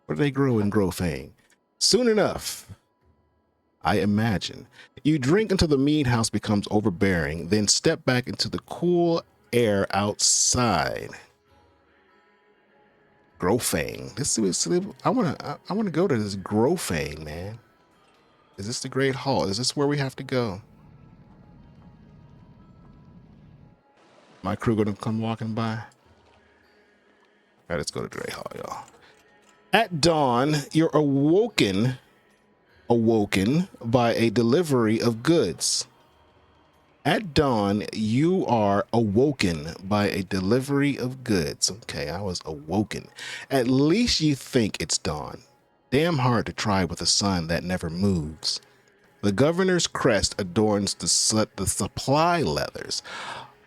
What do they grow in Grofane? Soon enough, I imagine. You drink until the mead house becomes overbearing, then step back into the cool air outside. Grofane. I wanna go to this Grofane, man. Is this the Great Hall? Is this where we have to go? My crew gonna come walking by? All right, let's go to Great Hall, y'all. At dawn, you're awoken by a delivery of goods. At dawn, you are awoken by a delivery of goods. Okay, I was awoken. At least you think it's dawn. Damn hard to try with a sun that never moves. The governor's crest adorns the supply leathers.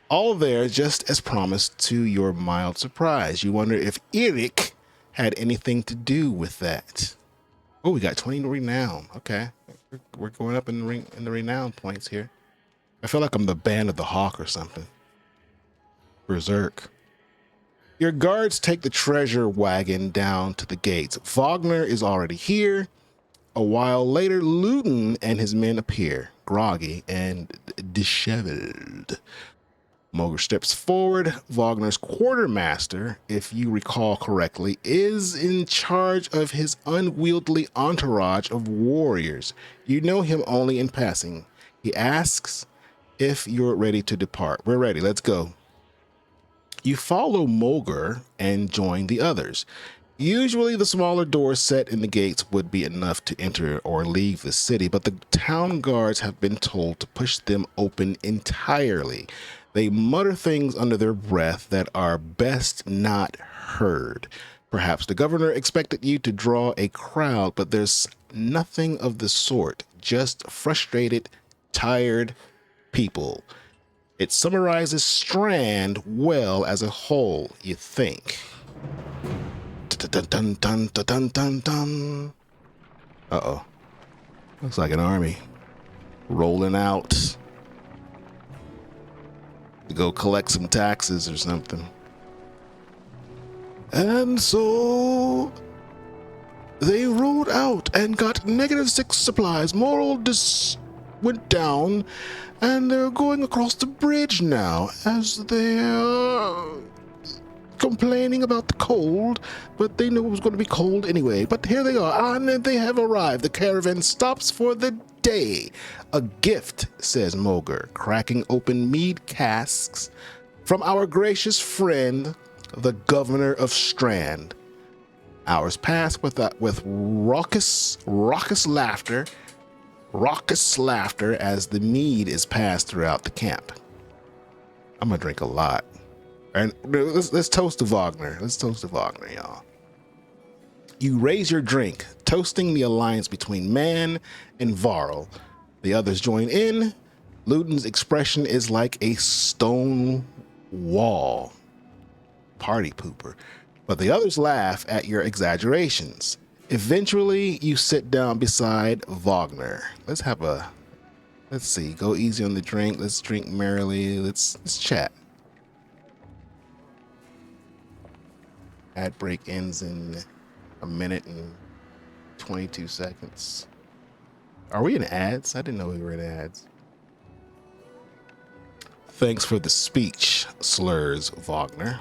All there just as promised to your mild surprise. You wonder if Eric had anything to do with that. Oh, we got 20 renown. Okay, we're going up in the renown points here. I feel like I'm the Band of the Hawk or something. Berserk. Your guards take the treasure wagon down to the gates. Wagner is already here. A while later, Luton and his men appear, groggy and disheveled. Moger steps forward. Wagner's quartermaster, if you recall correctly, is in charge of his unwieldy entourage of warriors. You know him only in passing. He asks if you're ready to depart. We're ready. Let's go. You follow Moger and join the others. Usually the smaller doors set in the gates would be enough to enter or leave the city, but the town guards have been told to push them open entirely. They mutter things under their breath that are best not heard. Perhaps the governor expected you to draw a crowd, but there's nothing of the sort. Just frustrated, tired people. It summarizes Strand well as a whole, you think. Uh-oh. Looks like an army rolling out to go collect some taxes or something. And so they rolled out and got -6 supplies. Moral went down, and they're going across the bridge now as they're complaining about the cold, but they knew it was going to be cold anyway. But here they are, and they have arrived. The caravan stops for the day. A gift, says Moger, cracking open mead casks from our gracious friend, the governor of Strand. Hours pass with raucous laughter as the mead is passed throughout the camp. I'm gonna drink a lot. And let's toast to Wagner. Let's toast to Wagner, y'all. You raise your drink, toasting the alliance between Man and Varl. The others join in. Luton's expression is like a stone wall. Party pooper. But the others laugh at your exaggerations. Eventually, you sit down beside Wagner. Let's see, go easy on the drink. Let's drink merrily. Let's chat. Ad break ends in 1 minute and 22 seconds. Are we in ads? I didn't know we were in ads. Thanks for the speech, slurs Wagner.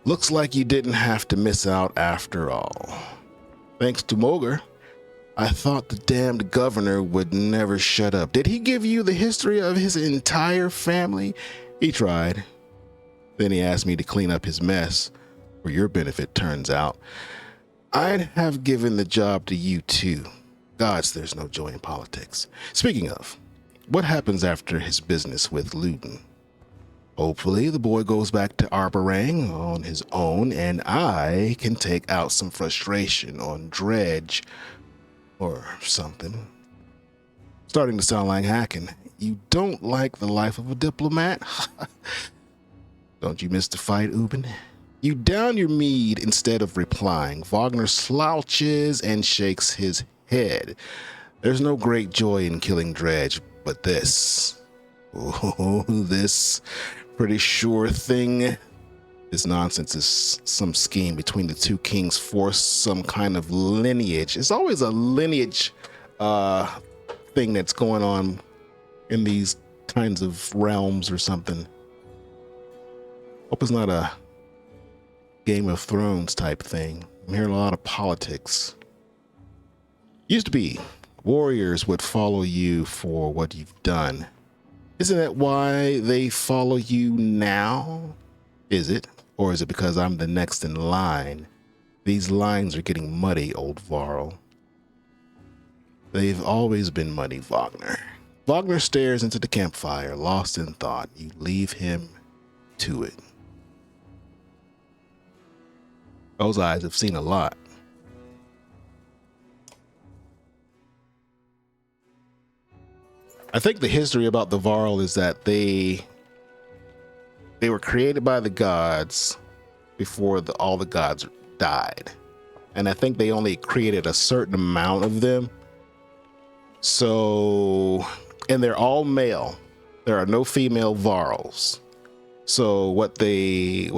Looks like you didn't have to miss out after all. Thanks to Moger. I thought the damned governor would never shut up. Did he give you the history of his entire family? He tried. Then he asked me to clean up his mess, for your benefit, turns out. I'd have given the job to you too. Gods, there's no joy in politics. Speaking of, what happens after his business with Luton? Hopefully the boy goes back to Arborang on his own, and I can take out some frustration on Dredge or something. Starting to sound like hacking. You don't like the life of a diplomat? Don't you miss the fight, Ubin? You down your mead instead of replying. Wagner slouches and shakes his head. There's no great joy in killing Dredge, but this. Oh, this pretty sure thing. This nonsense is some scheme between the two kings for some kind of lineage. It's always a lineage thing that's going on in these kinds of realms or something. Hope it's not a Game of Thrones type thing. I'm hearing a lot of politics. Used to be, warriors would follow you for what you've done. Isn't that why they follow you now? Is it? Or is it because I'm the next in line? These lines are getting muddy, old Varl. They've always been muddy, Wagner. Wagner stares into the campfire, lost in thought. You leave him to it. Those eyes have seen a lot. I think the history about the Varl is that they were created by the gods before all the gods died. And I think they only created a certain amount of them. So, and they're all male. There are no female Varls. So what they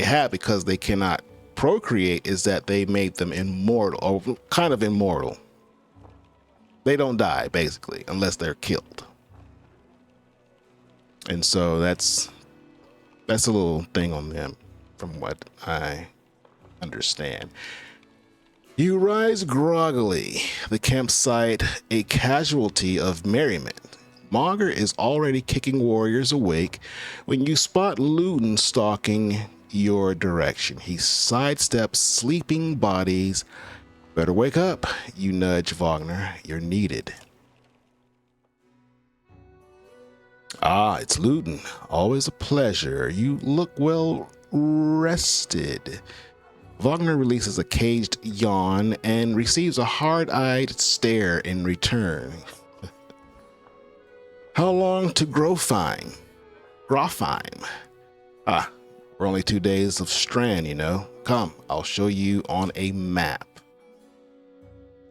have, because they cannot procreate, is that they made them immortal, or kind of immortal. They don't die, basically, unless they're killed. And so that's a little thing on them, from what I understand. You rise groggily, the campsite a casualty of merriment. Mauger is already kicking warriors awake when you spot Luton stalking your direction. He sidesteps sleeping bodies. Better wake up, you nudge Wagner. You're needed. Ah, it's Luton. Always a pleasure. You look well rested. Wagner releases a caged yawn and receives a hard-eyed stare in return. How long to Grofheim? Ah, we're only 2 days of Strand, you know. Come, I'll show you on a map.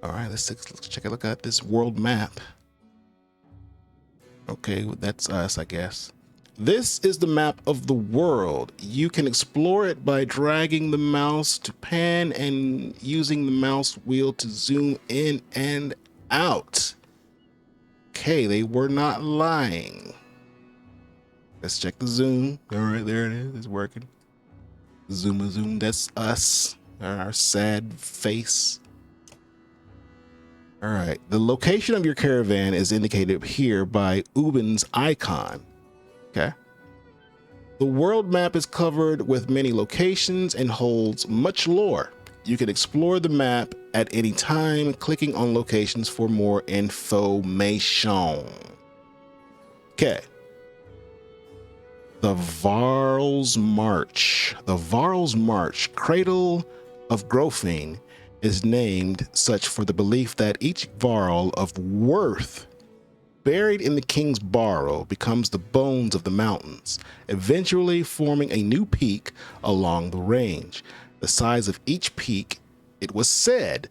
All right, let's check a look at this world map. Okay, that's us, I guess. This is the map of the world. You can explore it by dragging the mouse to pan and using the mouse wheel to zoom in and out. Okay, they were not lying. Let's check the zoom. All right, there it is. It's working. Zoom, that's us. Our sad face. All right, the location of your caravan is indicated here by Ubin's icon. Okay. The world map is covered with many locations and holds much lore. You can explore the map at any time, clicking on locations for more information. Okay. The Varl's March. The Varl's March, Cradle of Grofheim, is named such for the belief that each Varl of worth buried in the king's barrow becomes the bones of the mountains, eventually forming a new peak along the range. The size of each peak, it was said,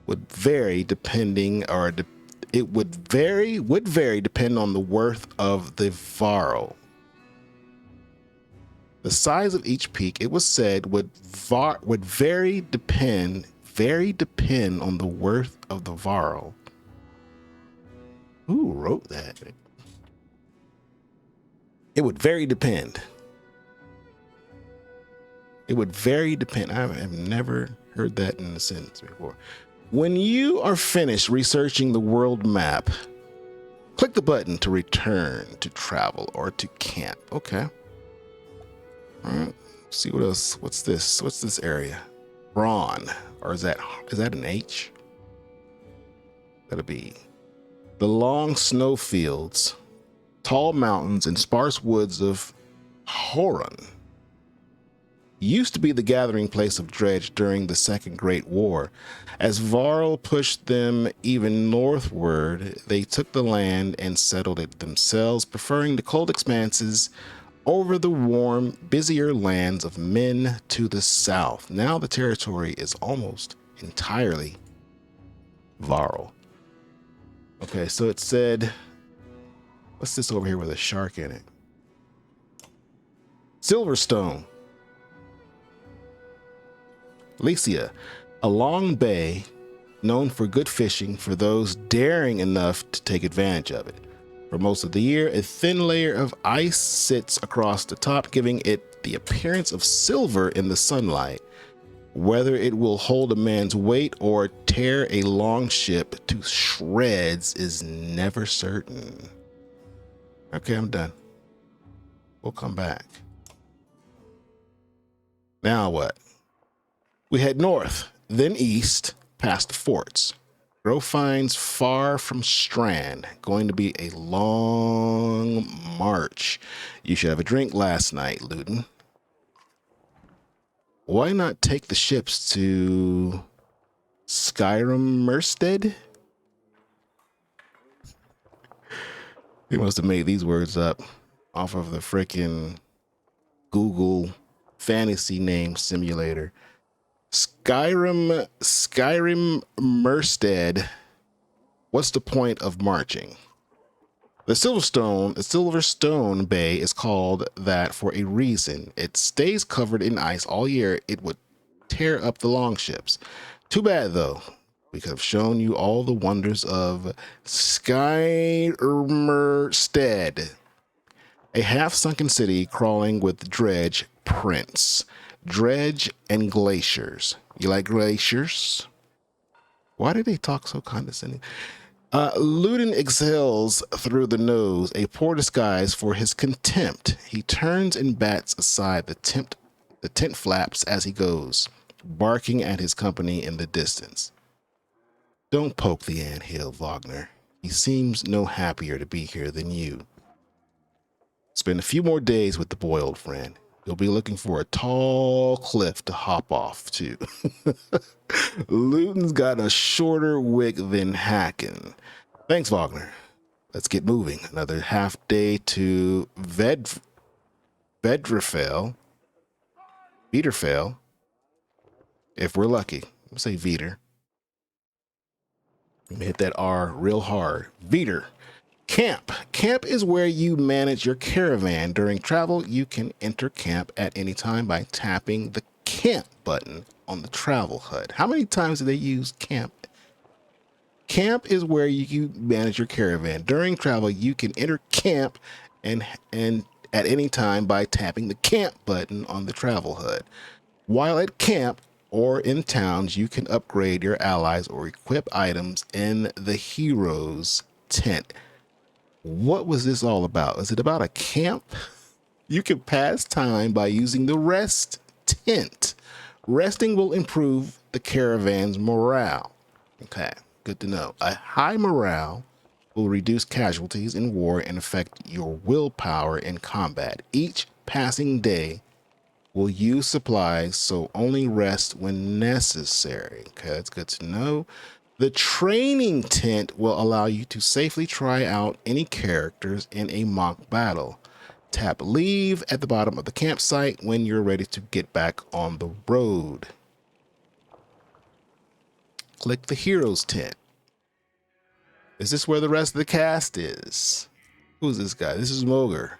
would vary depending on the worth of the Varl. The size of each peak, it was said, would vary depend on the worth of the Varl. Who wrote that? It would very depend. It would very depend. I have never heard that in a sentence before. When you are finished researching the world map, click the button to return to travel or to camp. Okay. All right. See what else. What's this? What's this area? Braun. Or is that an H? That'll be the long snowfields, tall mountains, and sparse woods of Horan. Used to be the gathering place of Dredge during the Second Great War. As Varl pushed them even northward, they took the land and settled it themselves, preferring the cold expanses over the warm, busier lands of men to the south. Now the territory is almost entirely Varl. Okay, so it said What's this over here with a shark in it? Silverstone. Lycia, a long bay known for good fishing for those daring enough to take advantage of it. For most of the year, a thin layer of ice sits across the top, giving it the appearance of silver in the sunlight. Whether it will hold a man's weight or tear a long ship to shreds is never certain. Okay, I'm done. We'll come back. Now what? We head north, then east, past the forts. Grow finds far from Strand. Going to be a long march. You should have a drink last night, Luton. Why not take the ships to Skyrim Merstead? They must have made these words up off of the frickin' Google fantasy name simulator. Skyrim Merstead. What's the point of marching? The Silverstone Bay is called that for a reason. It stays covered in ice all year. It would tear up the longships. Too bad though. We could have shown you all the wonders of Skymerstead, a half-sunken city crawling with dredge prints, dredge and glaciers. You like glaciers? Why do they talk so condescending? Luton exhales through the nose, a poor disguise for his contempt. He turns and bats aside the tent flaps as he goes, barking at his company in the distance. Don't poke the anthill, Wagner. He seems no happier to be here than you. Spend a few more days with the boy, old friend. You'll be looking for a tall cliff to hop off to. Luton's got a shorter wick than Hacken. Thanks, Wagner. Let's get moving. Another half day to Viderfell, if we're lucky. I'll say Vider. Let me hit that R real hard. Vider. Camp. Camp is where you manage your caravan. During travel, you can enter camp at any time by tapping the camp button on the travel HUD. How many times do they use camp? Camp is where you manage your caravan. During travel, you can enter camp and at any time by tapping the camp button on the travel HUD. While at camp or in towns, you can upgrade your allies or equip items in the hero's tent. What was this all about? Is it about a camp? You can pass time by using the rest tent. Resting will improve the caravan's morale. Okay, good to know. A high morale will reduce casualties in war and affect your willpower in combat. Each passing day will use supplies, so only rest when necessary. Okay, that's good to know. The training tent will allow you to safely try out any characters in a mock battle. Tap leave at the bottom of the campsite when you're ready to get back on the road. Click the hero's tent. Is this where the rest of the cast is? Who's this guy? This is Moger.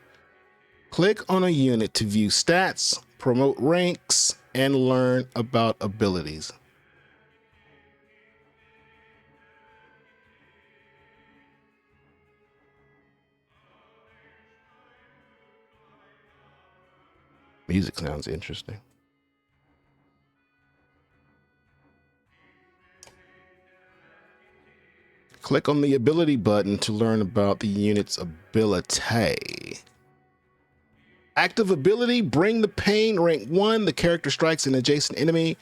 Click on a unit to view stats, promote ranks, and learn about abilities. Music sounds interesting. Click on the ability button to learn about the unit's ability. Active ability, bring the pain, rank 1. The character strikes an adjacent enemy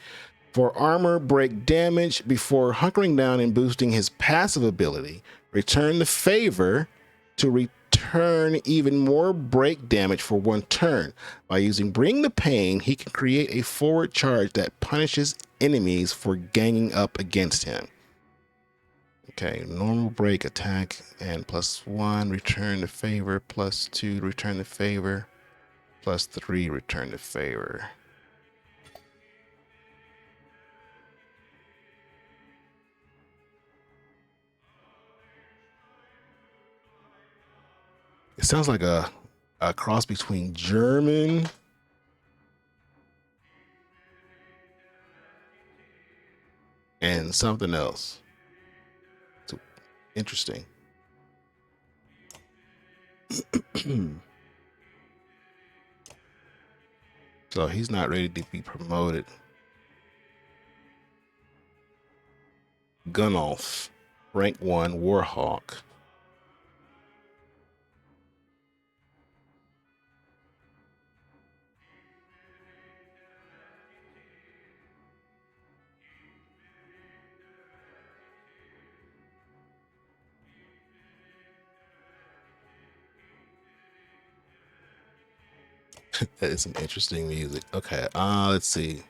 for armor break damage before hunkering down and boosting his passive ability. Return the favor to return even more break damage for 1 turn. By using Bring the Pain, he can create a forward charge that punishes enemies for ganging up against him. Okay, normal break attack and +1, return the favor, +2, return the favor, +3, return the favor. It sounds like a cross between German and something else. It's interesting. So he's not ready to be promoted. Gunnulf, rank 1, Warhawk. That is some interesting music. Okay, let's see.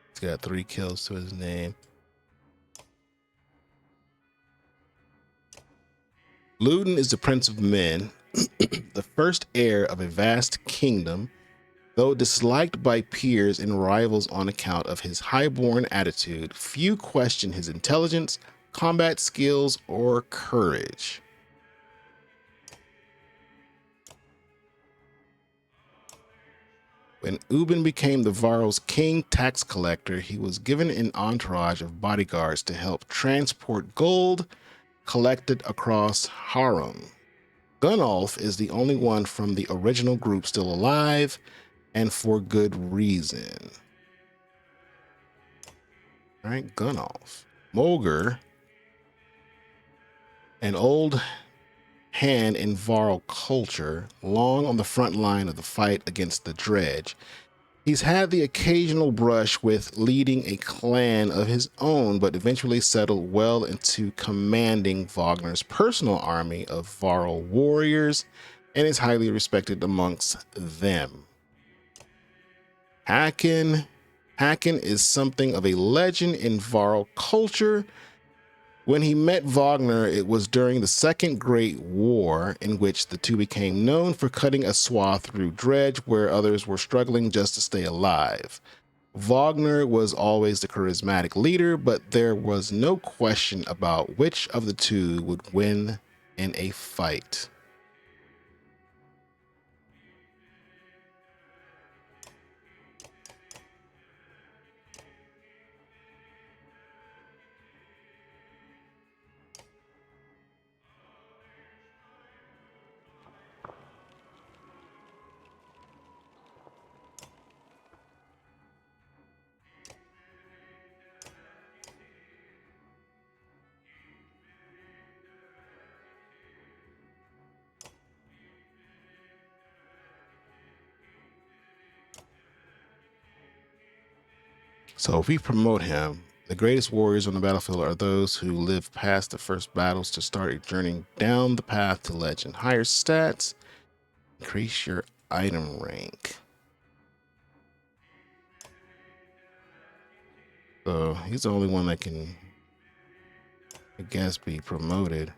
He's got 3 kills to his name. Ludin is the prince of men, the first heir of a vast kingdom. Though disliked by peers and rivals on account of his highborn attitude, few question his intelligence, combat skills, or courage. When Ubin became the Varl's king tax collector, he was given an entourage of bodyguards to help transport gold collected across Harum. Gunnulf is the only one from the original group still alive, and for good reason. All right, Gunnulf. Mulgur, an old hand in Varl culture, long on the front line of the fight against the Dredge. He's had the occasional brush with leading a clan of his own, but eventually settled well into commanding Wagner's personal army of Varl warriors and is highly respected amongst them. Haken is something of a legend in Varl culture. When he met Wagner, it was during the Second Great War, in which the two became known for cutting a swath through Dredge where others were struggling just to stay alive. Wagner was always the charismatic leader, but there was no question about which of the two would win in a fight. So if we promote him, the greatest warriors on the battlefield are those who live past the first battles to start a journey down the path to legend. Higher stats, increase your item rank. So he's the only one that can, I guess, be promoted.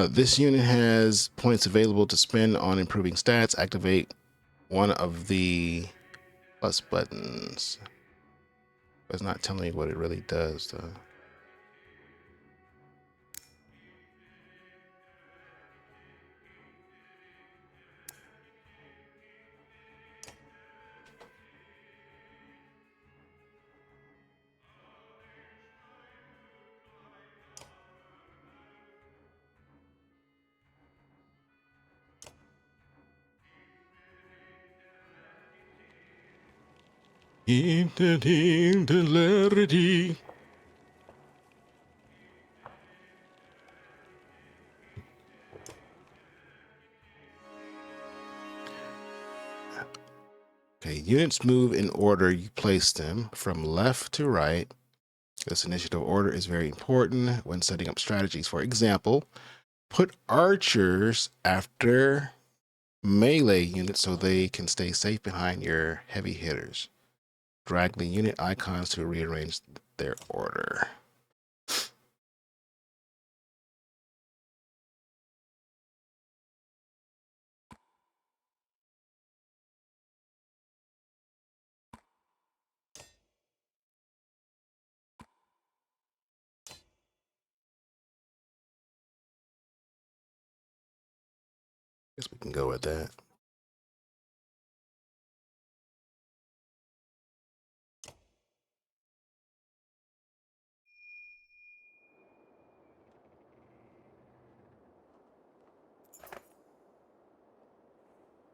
This unit has points available to spend on improving stats. Activate one of the plus buttons. But it's not telling me what it really does, though. Intellectuality. Okay, units move in order you place them from left to right. This initiative order is very important when setting up strategies. For example, put archers after melee units so they can stay safe behind your heavy hitters. Drag the unit icons to rearrange their order. Guess we can go with that.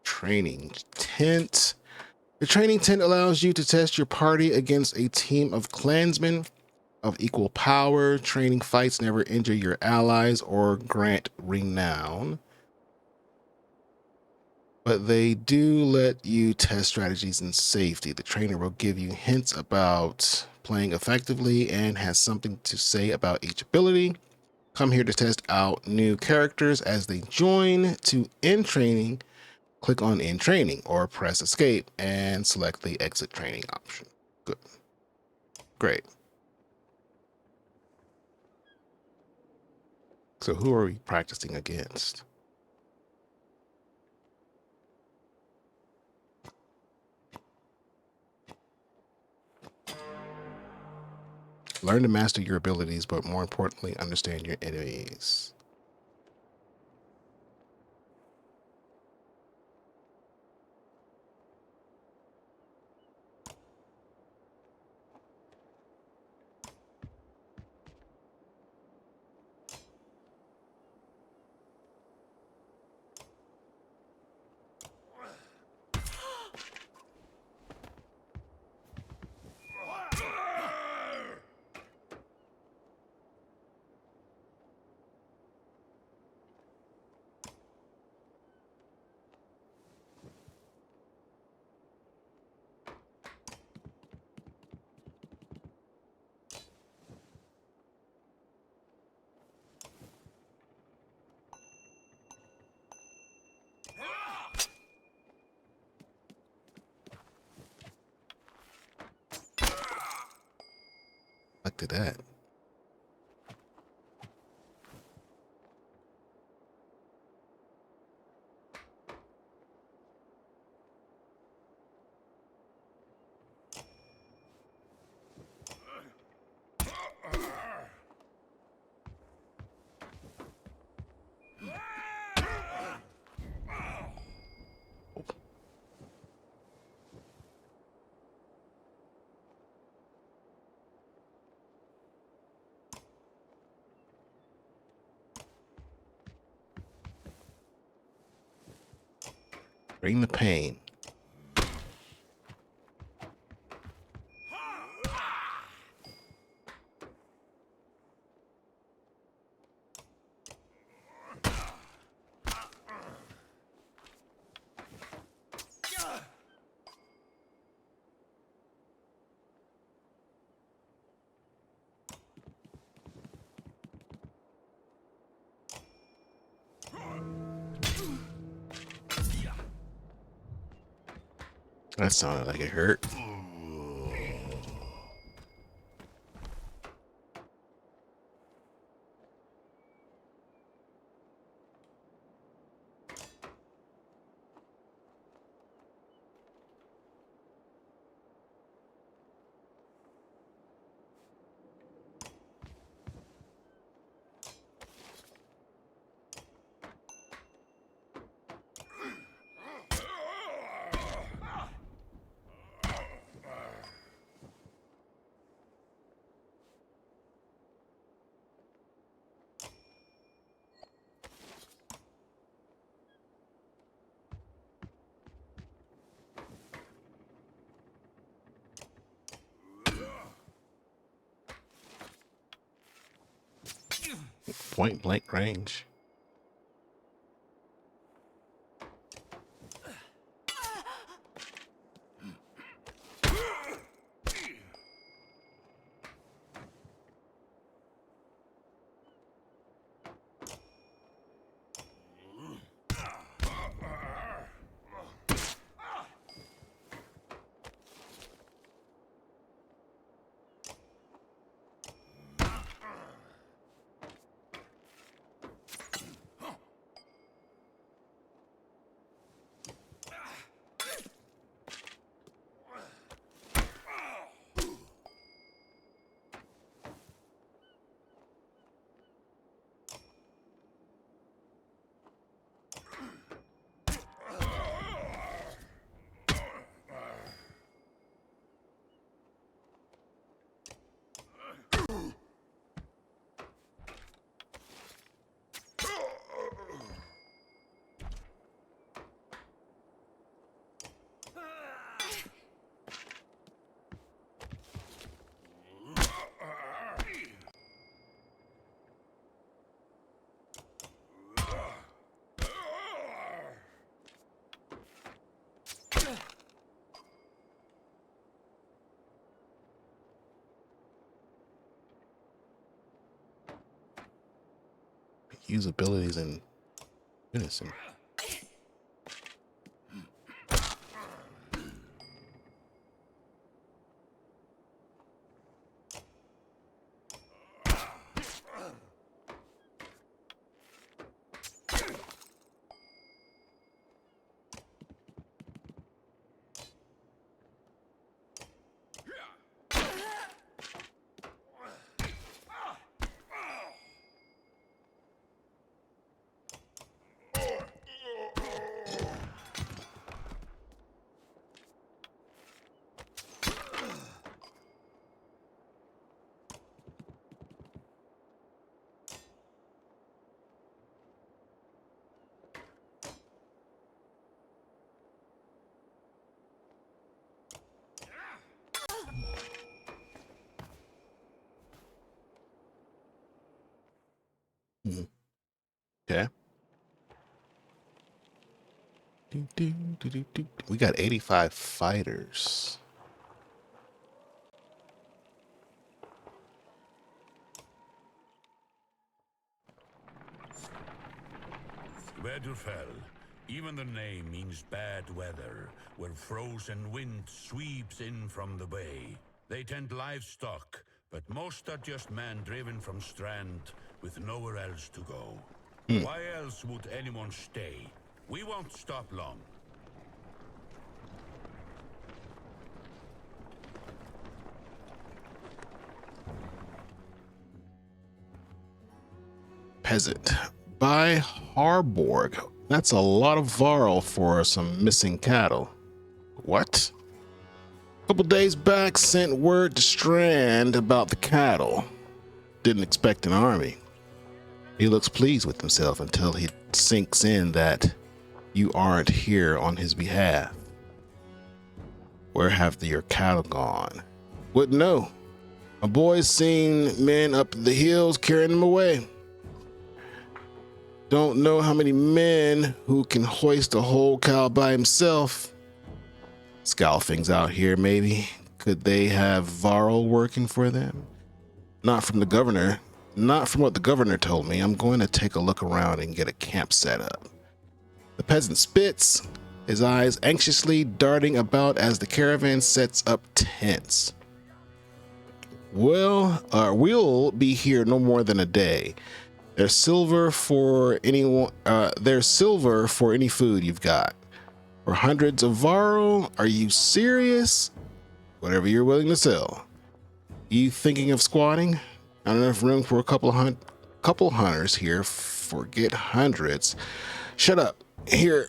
Training tent. The training tent allows you to test your party against a team of clansmen of equal power. Training fights never injure your allies or grant renown, but they do let you test strategies in safety. The trainer will give you hints about playing effectively and has something to say about each ability. Come here to test out new characters as they join. To end training, click on End Training or press Escape and select the Exit Training option. Good. Great. So who are we practicing against? Learn to master your abilities, but more importantly, understand your enemies. Look at that. Bring the pain. That sounded like it hurt. Point blank range. use abilities in unison. Okay. We got 85 fighters.
Wedderfell. Even the name means bad weather, where frozen wind sweeps in from the bay. They tend livestock, but most are just men driven from Strand with nowhere else to go. Why else would anyone stay? We won't stop long.
Peasant. By Harborg. That's a lot of Varl for some missing cattle. What? A couple days back, sent word to Strand about the cattle. Didn't expect an army. He looks pleased with himself until he sinks in that you aren't here on his behalf. Where have your cattle gone? Wouldn't know. My boy's seen men up the hills carrying them away. Don't know how many men who can hoist a whole cow by himself. Scowl things out here, maybe. Could they have Varl working for them? Not from the governor. Not from what the governor told me. I'm going to take a look around and get a camp set up. The peasant spits, his eyes anxiously darting about as the caravan sets up tents. Well, we'll be here no more than a day. There's silver for anyone. There's silver for any food you've got. For hundreds of Varl, are you serious? Whatever you're willing to sell. You thinking of squatting? Not enough room for a couple hunters here. Forget hundreds. Shut up. Hear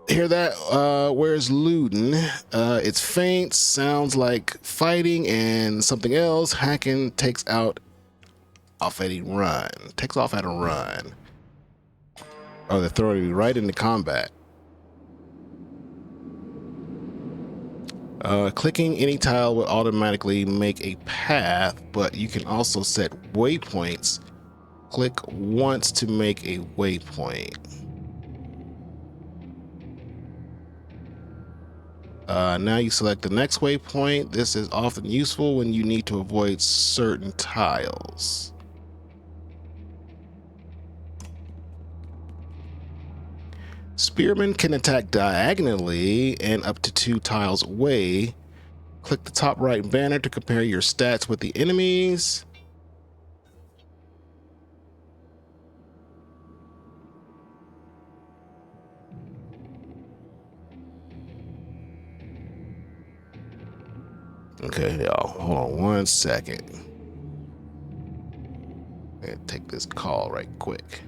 that? Where's Luden? It's faint. Sounds like fighting and something else. Hacken takes off at a run. Takes off at a run. Oh, they're throwing me right into combat. Clicking any tile will automatically make a path, but you can also set waypoints. Click once to make a waypoint. Now you select the next waypoint. This is often useful when you need to avoid certain tiles. Spearmen can attack diagonally and up to 2 tiles away. Click the top right banner to compare your stats with the enemies. Okay, y'all, hold on 1 second. I'm gonna take this call right quick.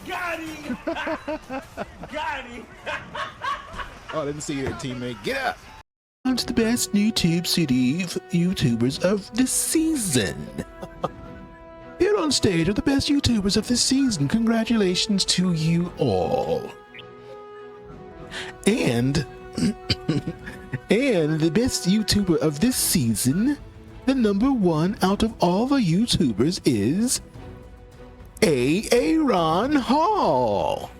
Got him! Got him!
Oh, I didn't see you there, teammate. Get up!
On to the best YouTube city YouTubers of the season. Here on stage are the best YouTubers of the season. Congratulations to you all. And and the best YouTuber of this season, the #1 out of all the YouTubers, is Aaron Hall.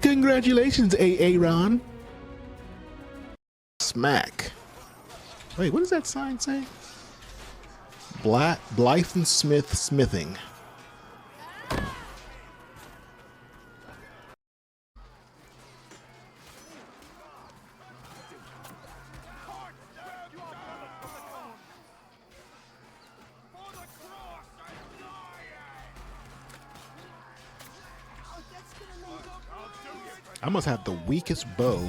Congratulations, Aaron.
Smack. Wait, what does that sign say? Blythe Smith Smithing. I must have the weakest bow.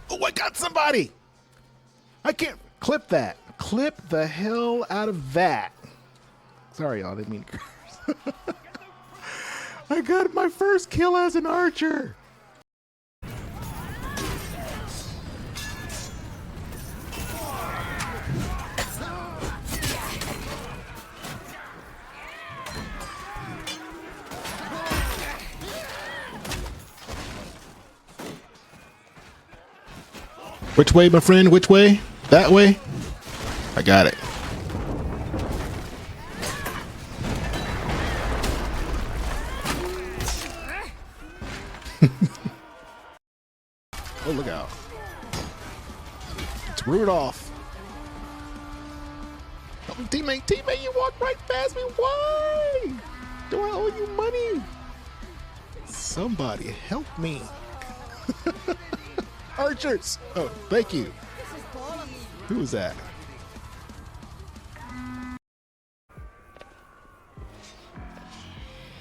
Oh, I got somebody! I can't clip that. Clip the hell out of that. Sorry, y'all, didn't mean to curse. I got my first kill as an archer. Which way, my friend? Which way? That way? I got it. Oh, look out. It's Rudolph. Oh, teammate, you walked right past me. Why? Do I owe you money? Somebody help me. Archers! Oh, thank you. Who was that?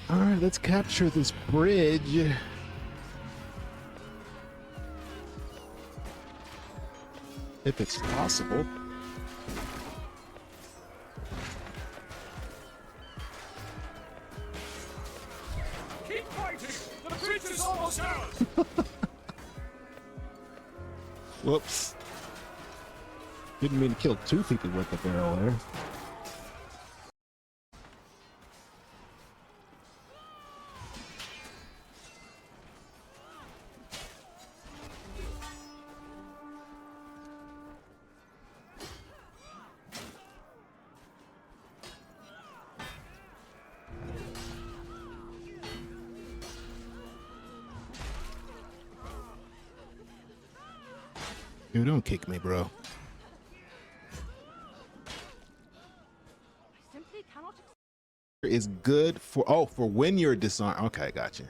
All right, let's capture this bridge. If it's possible.
Keep fighting! The bridge is almost ours!
Whoops. Didn't mean to kill two people with the barrel there. Dude, don't kick me, bro. Is good for for when you're disarmed. Okay, gotcha.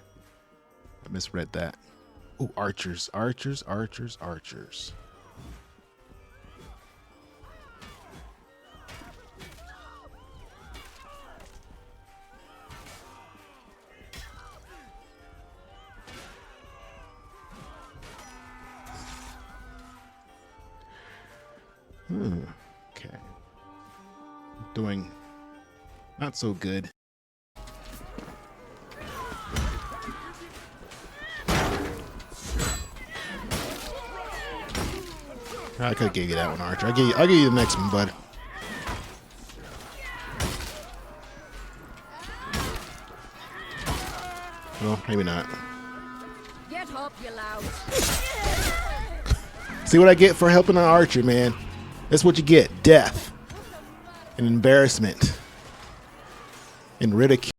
I misread that. Oh, archers. Okay. Doing not so good. I could have gave you that one, Archer. I'll give you the next one, bud. Well, maybe not.
Get up, you loud.
See what I get for helping an archer, man? That's what you get. Death. And embarrassment. And ridicule.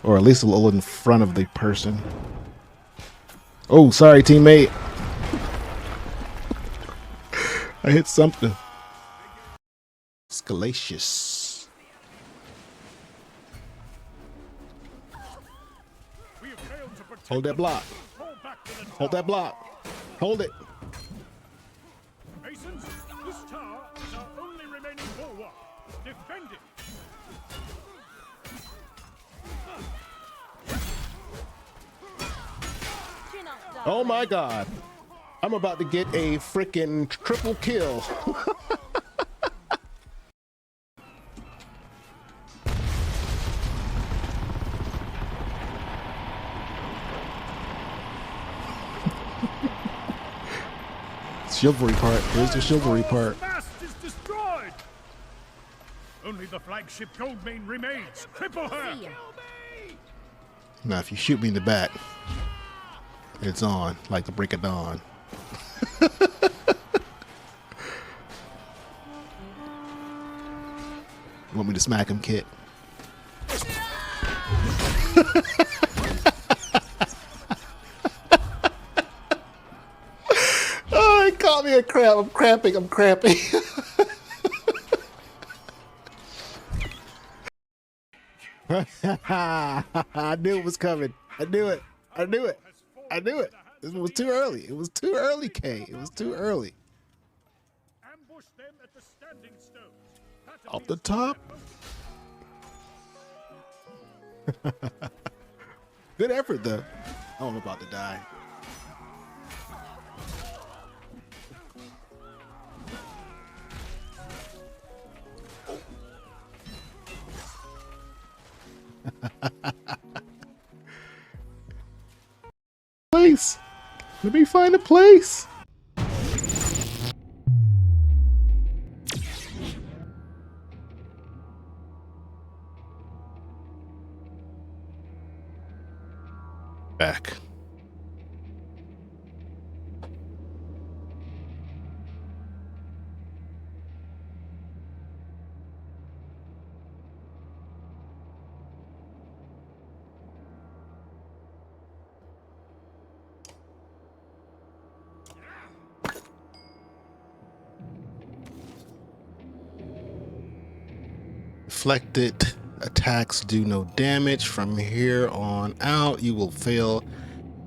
Or at least a little in front of the person. Oh, sorry, teammate. I hit something. Scalacious. Hold that block. Hold that block. Hold it.
Masons, this tower is our only remaining bulwark. Defend it.
Oh my God. I'm about to get a freaking triple kill. Chivalry part. Here's the chivalry part.
The mast is destroyed. Only the flagship Goldmane remains. Cripple her.
Now, if you shoot me in the back, it's on like the break of dawn. want me to smack him, Kit? Oh, he called me a crab. I'm cramping. I'm cramping. I knew it was coming. I knew it. I knew it. I knew it. It was too early. It was too early, Kay. It was too early.
Ambush them at the standing stones.
Off the top. Good effort, though. Oh, I'm about to die. Place. Let me find a place. Back. Deflected attacks do no damage. From here on out, you will fail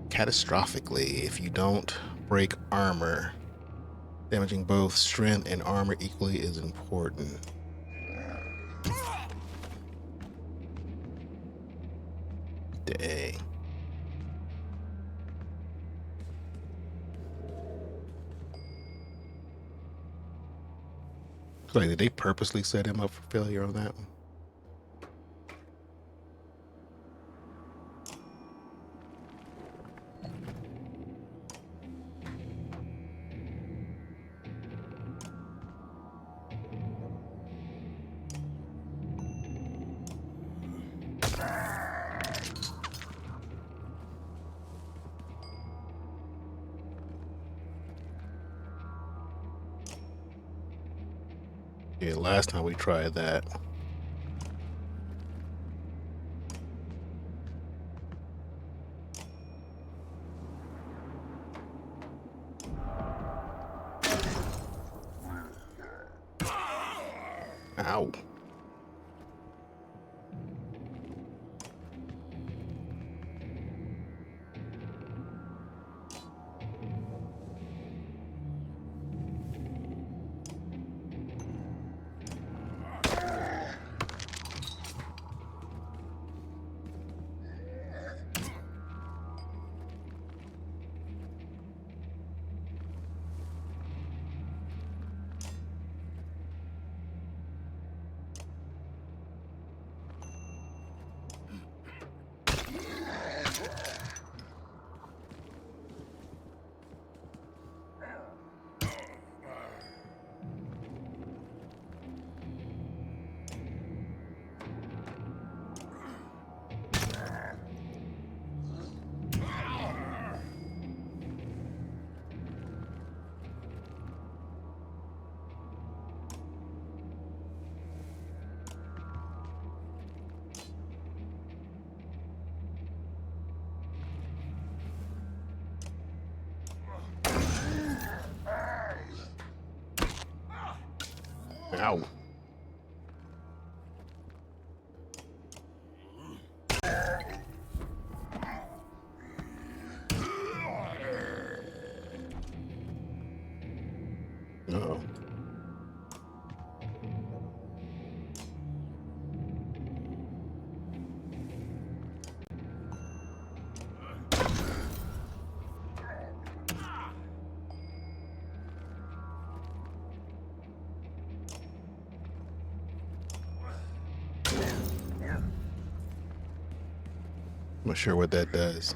catastrophically if you don't break armor. Damaging both strength and armor equally is important. Dang. Like, did they purposely set him up for failure on that one? Yeah, last time we tried that. Ow. Ow. Uh-oh. I'm not sure what that does.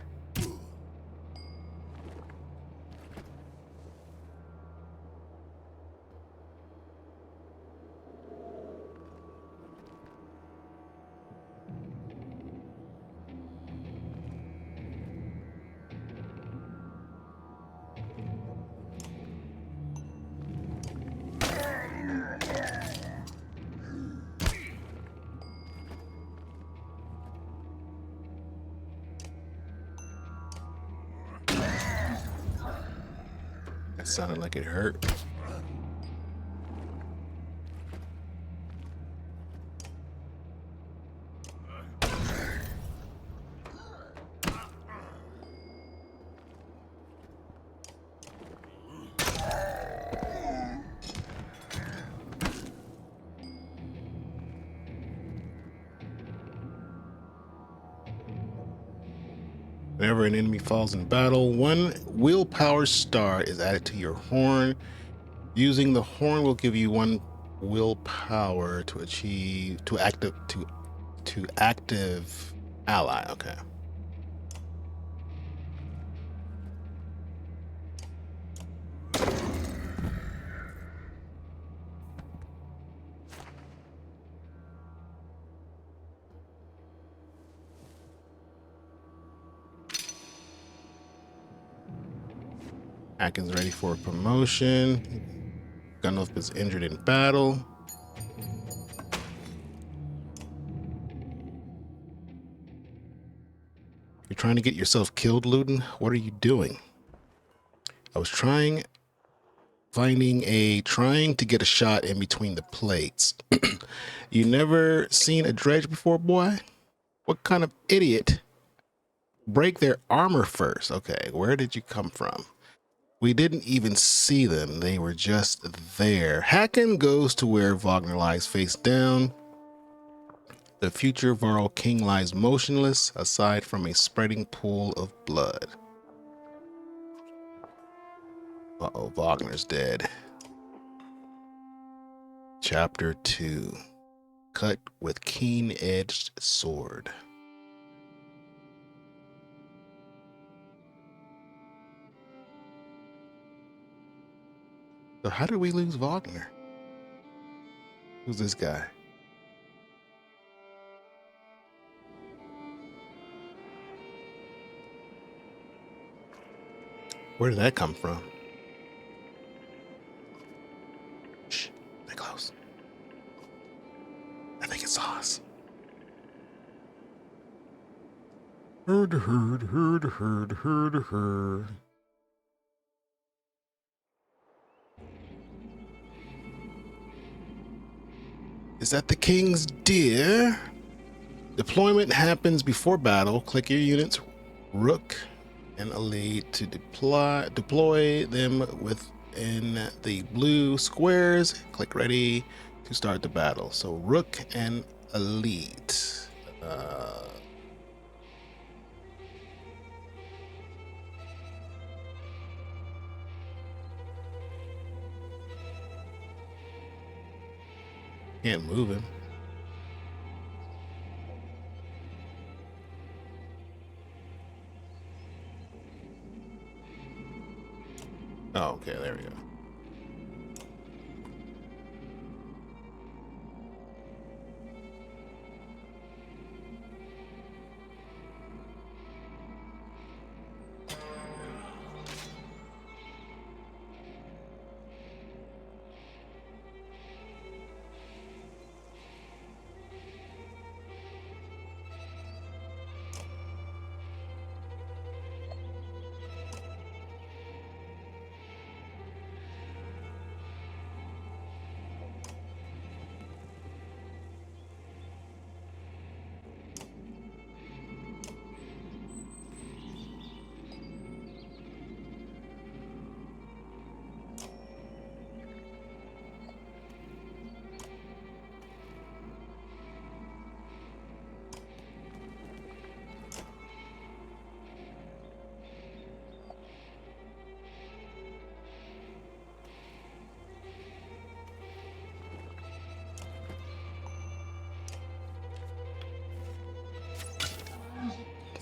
It sounded like it hurt. Whenever an enemy falls in battle, 1 willpower star is added to your horn. Using the horn will give you 1 willpower to active ally. Okay. Atkins ready for a promotion. Gunwolf is injured in battle. You're trying to get yourself killed, Luden? What are you doing? I was trying to get a shot in between the plates. You never seen a dredge before, boy? What kind of idiot? Break their armor first. Okay, where did you come from? We didn't even see them. They were just there. Hacken goes to where Wagner lies face down. The future Varl King lies motionless, aside from a spreading pool of blood. Uh-oh, Wagner's dead. Chapter 2. Cut with keen-edged sword. So how did we lose Wagner? Who's this guy? Where did that come from? Shh, stay close. I think it saw us. Herd. Is that the king's deer? Deployment happens before battle. Click your units, Rook and a lead to deploy them within the blue squares. Click ready to start the battle. So Rook and Elite. Can't move him. Oh, okay, there we go.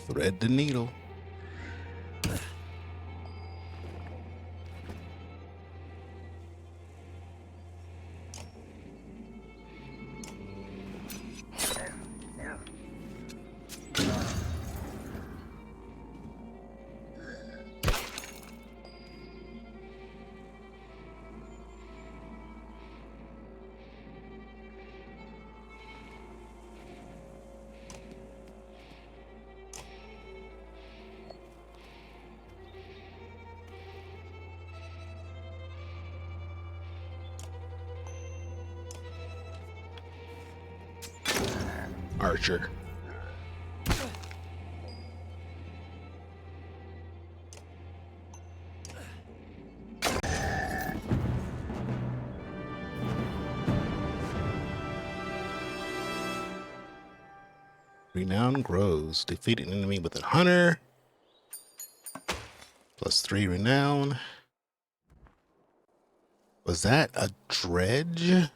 Thread the needle. archer. Renown grows. Defeat an enemy with a hunter. +3 renown. Was that a dredge?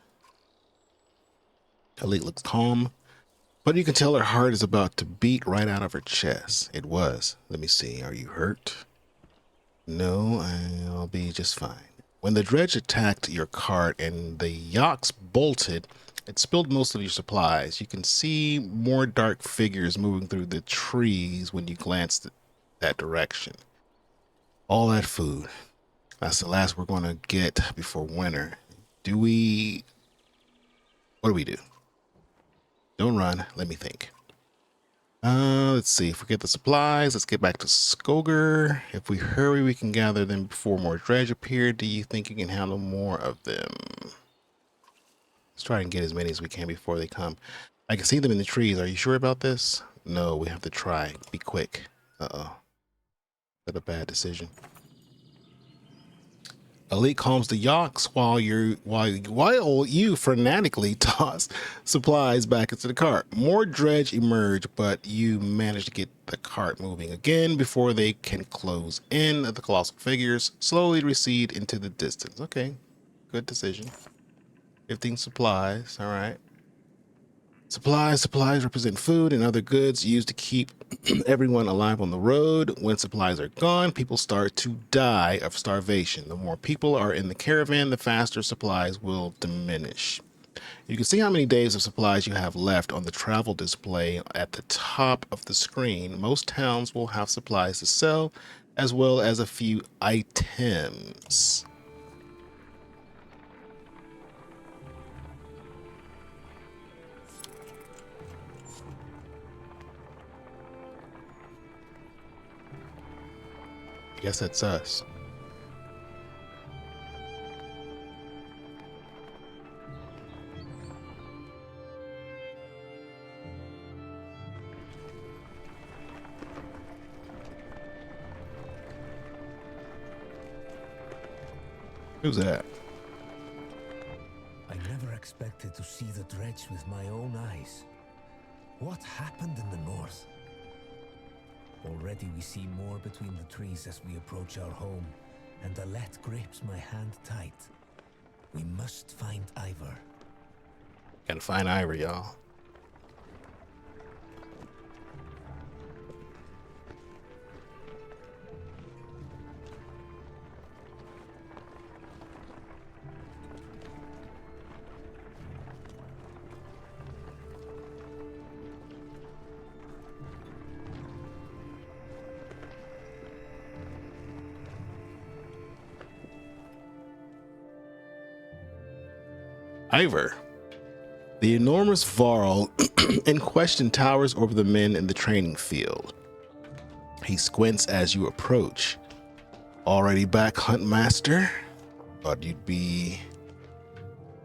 Elite looks calm, but you can tell her heart is about to beat right out of her chest. It was. Let me see. Are you hurt? No, I'll be just fine. When the dredge attacked your cart and the yaks bolted, it spilled most of your supplies. You can see more dark figures moving through the trees when you glance that direction. All that food. That's the last we're going to get before winter. What do we do? Don't run. Let me think. Let's see. If we get the supplies, let's get back to Skoger. If we hurry, we can gather them before more dredge appear. Do you think you can handle more of them? Let's try and get as many as we can before they come. I can see them in the trees. Are you sure about this? No, we have to try. Be quick. Uh-oh. Is that a bad decision? Elite calms the yaks while you frantically toss supplies back into the cart. More dredge emerge, but you manage to get the cart moving again before they can close in. The colossal figures slowly recede into the distance. Okay, good decision. 15 supplies. All right. Supplies represent food and other goods used to keep everyone alive on the road. When supplies are gone, people start to die of starvation. The more people are in the caravan, the faster supplies will diminish. You can see how many days of supplies you have left on the travel display at the top of the screen. Most towns will have supplies to sell, as well as a few items. Guess that's us. Who's that?
I never expected to see the dredge with my own eyes. What happened in the north? Already we see more between the trees as we approach our home, and Alette grips my hand tight. We must find Ivar.
Gotta find Ivar, y'all. Ivar. The enormous Varl in question towers over the men in the training field. He squints as you approach. Already back, Huntmaster? Thought you'd be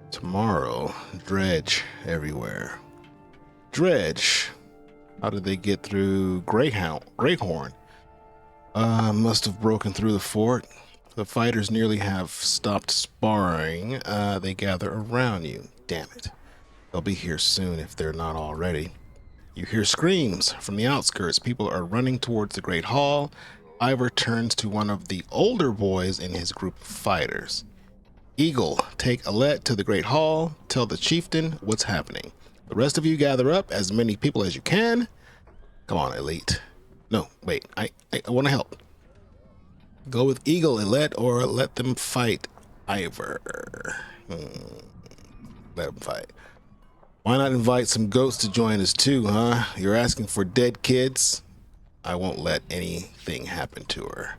tomorrow. Dredge everywhere. Dredge? How did they get through Greyhorn? Must have broken through the fort. The fighters nearly have stopped sparring. They gather around you. Damn it. They'll be here soon if they're not already. You hear screams from the outskirts. People are running towards the Great Hall. Ivar turns to one of the older boys in his group of fighters. Eagle, take Alette to the Great Hall. Tell the chieftain what's happening. The rest of you gather up as many people as you can. Come on, Elite. No, wait. I want to help. Go with Eagle, Alette, or let them fight Ivar. Let them fight. Why not invite some goats to join us too, huh? You're asking for dead kids? I won't let anything happen to her.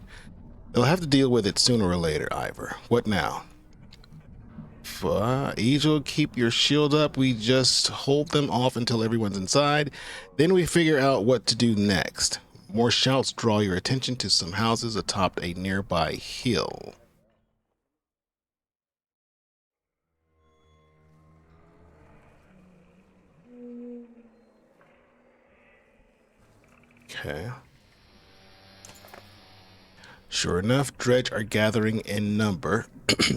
They'll have to deal with it sooner or later, Ivar. What now? Eagle, keep your shield up. We just hold them off until everyone's inside. Then we figure out what to do next. More shouts draw your attention to some houses atop a nearby hill. Okay. Sure enough, dredge are gathering in number.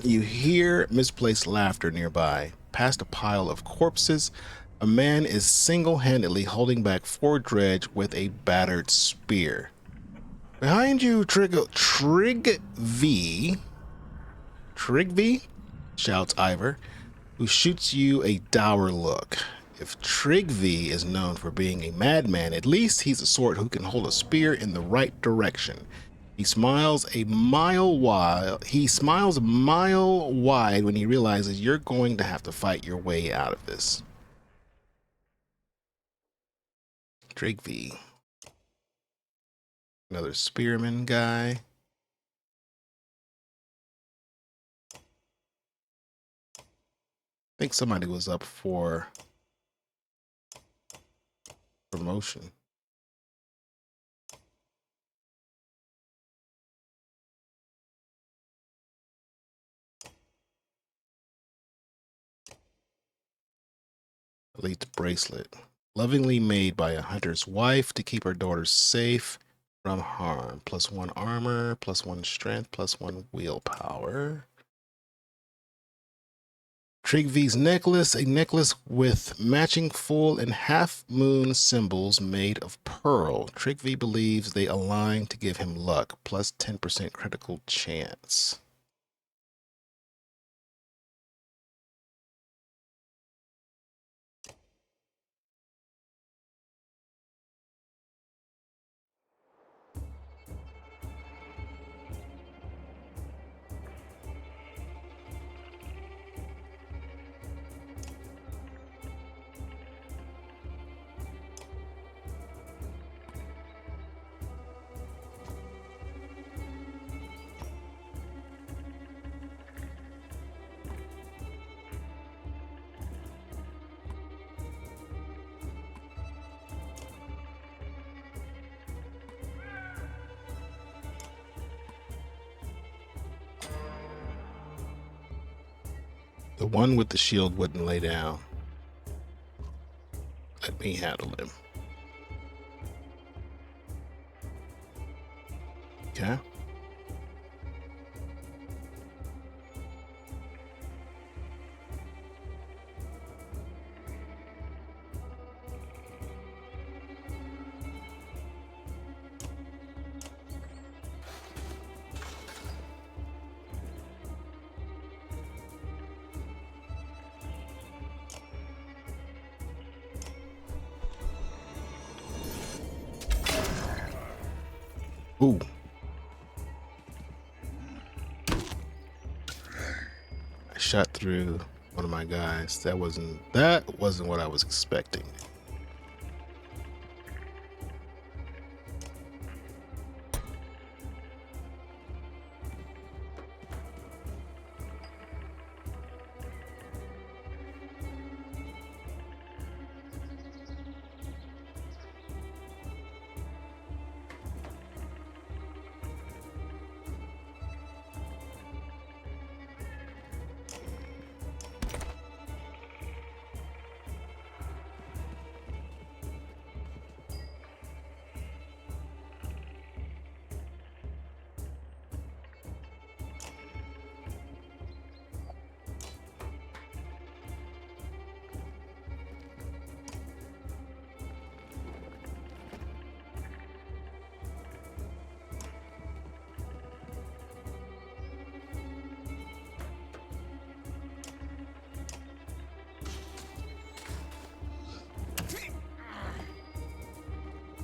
You hear misplaced laughter nearby. Past a pile of corpses, a man is single-handedly holding back 4 dredge with a battered spear. Behind you, Trig V, shouts Ivor, who shoots you a dour look. If Trig V is known for being a madman, at least he's the sort who can hold a spear in the right direction. He smiles a mile wide when he realizes you're going to have to fight your way out of this. Trig V. Another spearman guy. I think somebody was up for promotion. Elite bracelet. Lovingly made by a hunter's wife to keep her daughters safe from harm. +1 armor, +1 strength, +1 willpower. Trig V's necklace, a necklace with matching full and half moon symbols made of pearl. Trig V believes they align to give him luck, +10% critical chance. The one with the shield wouldn't lay down. Let me handle him. Okay. Ooh. I shot through one of my guys. That wasn't what I was expecting.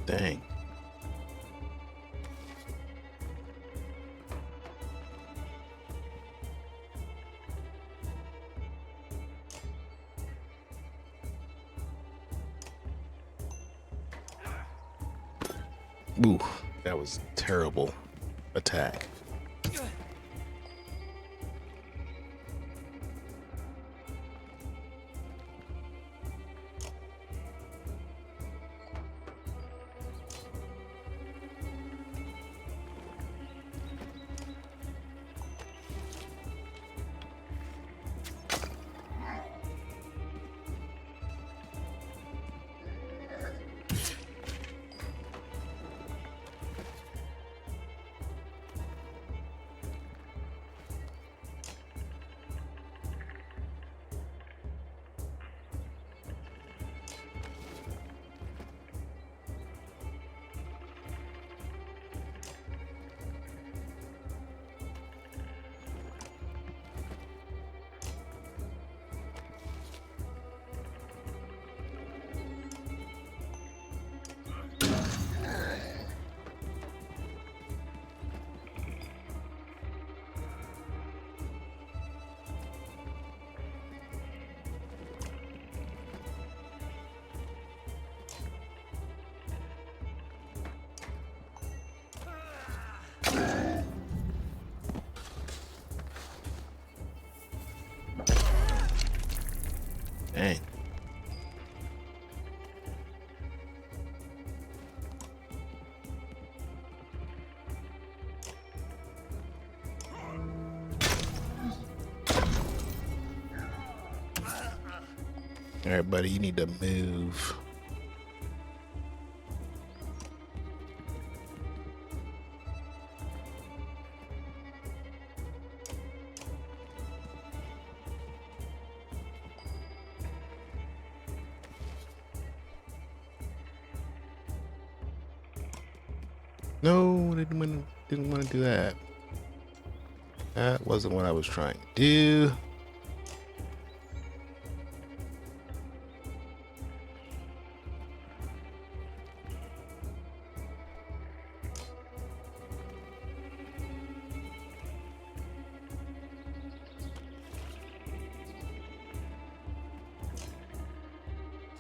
Dang. Ooh, that was a terrible attack. All right, buddy, you need to move. No, didn't want to do that. That wasn't what I was trying to do.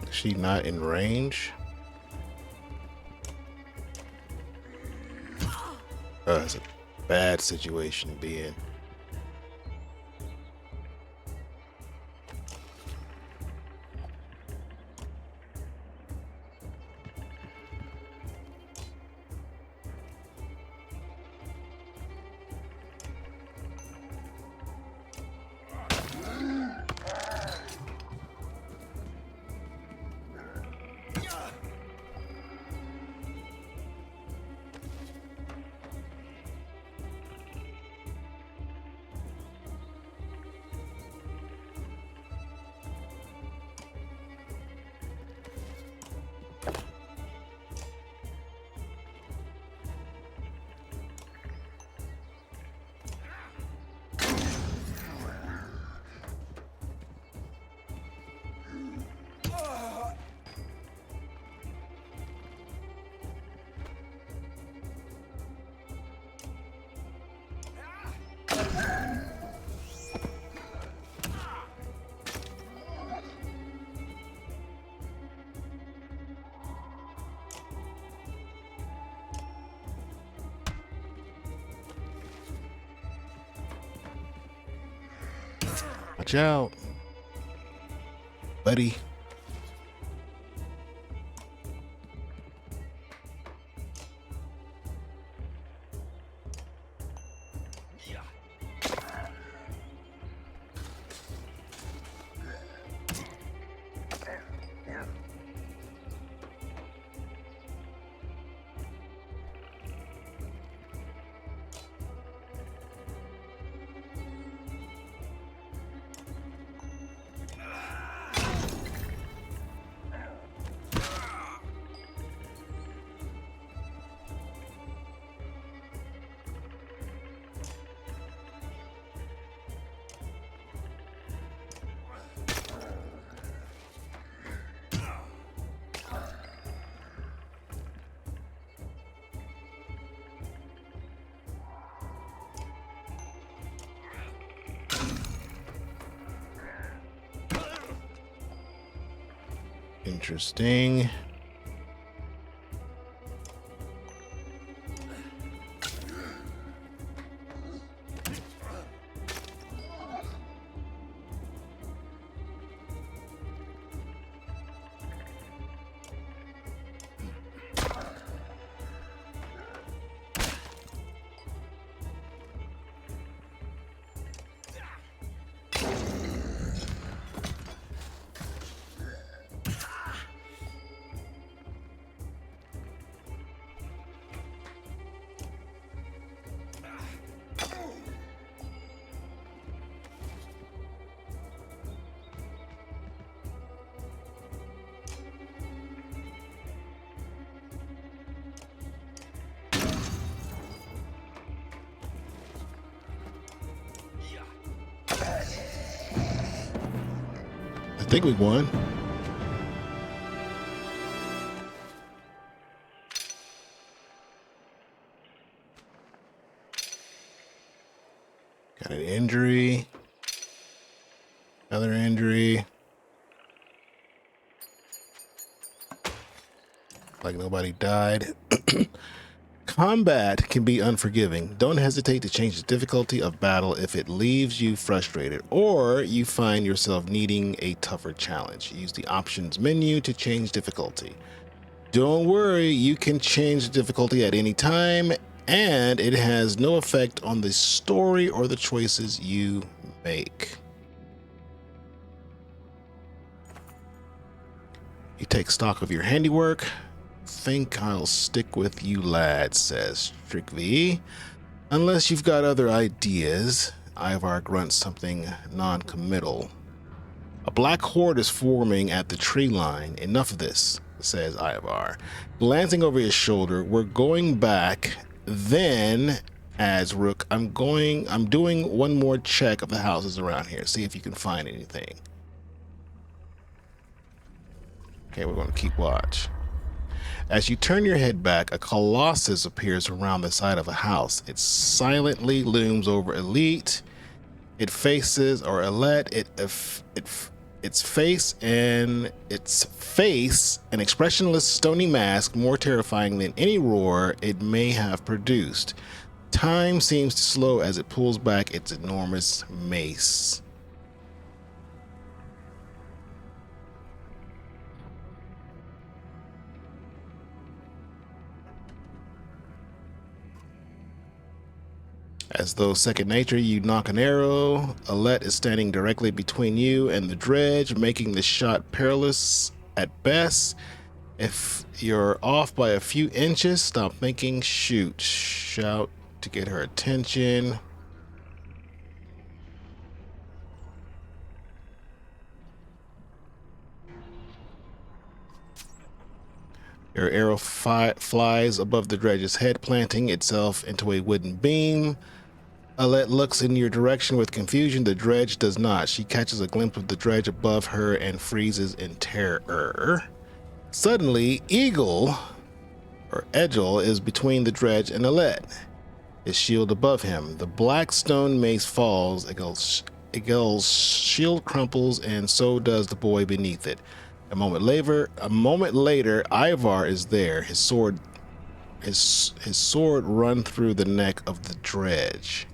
Is she not in range? Oh, that's a bad situation to be in. Watch out, buddy. Interesting. I think we won. Got an injury. Another injury. Like nobody died. Combat can be unforgiving. Don't hesitate to change the difficulty of battle if it leaves you frustrated or you find yourself needing a tougher challenge. Use the options menu to change difficulty. Don't worry, you can change the difficulty at any time, and it has no effect on the story or the choices you make. You take stock of your handiwork. Think I'll stick with you, lad, says Strictv. Unless you've got other ideas. Ivar grunts something non-committal. A black horde is forming at the tree line. Enough of this, says Ivar. Glancing over his shoulder, we're going back. Then, adds Rook, I'm doing one more check of the houses around here. See if you can find anything. Okay, we're going to keep watch. As you turn your head back, a colossus appears around the side of a house. It silently looms over Elite. It faces, or Alette, its face, an expressionless stony mask more terrifying than any roar it may have produced. Time seems to slow as it pulls back its enormous mace. As though second nature, you knock an arrow. Alette is standing directly between you and the dredge, making the shot perilous at best. If you're off by a few inches, stop thinking, shoot. Shout to get her attention. Your arrow flies above the dredge's head, planting itself into a wooden beam. Alette looks in your direction with confusion. The dredge does not. She catches a glimpse of the dredge above her and freezes in terror. Suddenly, Egil is between the dredge and Alette, his shield above him. The black stone mace falls. Egil's shield crumples, and so does the boy beneath it. A moment later, Ivar is there. His sword run through the neck of the dredge.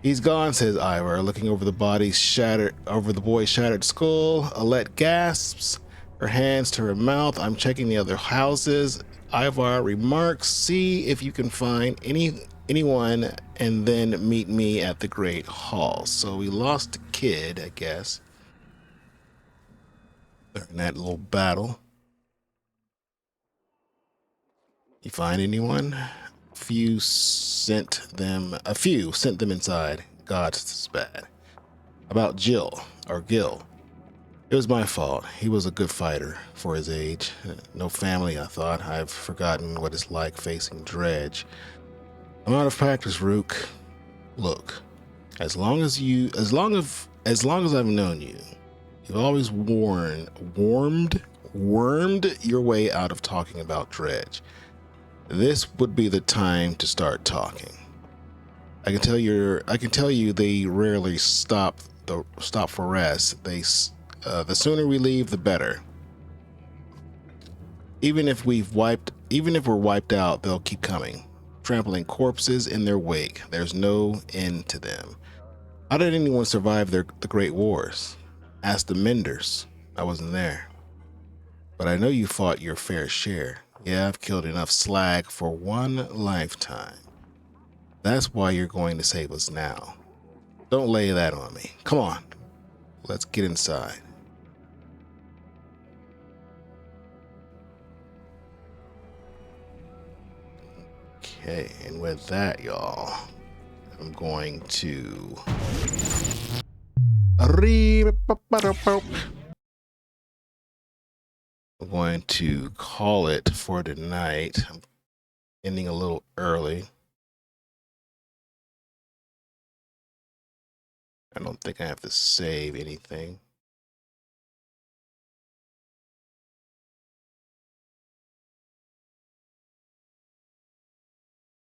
He's gone, says Ivar, looking over the boy's shattered skull. Alette gasps, her hands to her mouth. I'm checking the other houses. Ivar remarks, see if you can find anyone, and then meet me at the Great Hall. So we lost the kid, I guess, in that little battle. You find anyone? A few sent them inside. God, this is bad. About Gil. It was my fault. He was a good fighter for his age. No family, I thought. I've forgotten what it's like facing dredge. I'm out of practice, Rook. Look, as long as I've known you, you've always wormed your way out of talking about dredge. This would be the time to start talking. I can tell you they rarely stop for rest. The sooner we leave, the better. Even if we're wiped out, they'll keep coming, trampling corpses in their wake. There's no end to them. How did anyone survive the Great Wars? Ask the Menders. I wasn't there. But I know you fought your fair share. Yeah, I've killed enough slag for one lifetime. That's why you're going to save us now. Don't lay that on me. Come on. Let's get inside. Okay, and with that, y'all, I'm going to call it for tonight. I'm ending a little early. I don't think I have to save anything.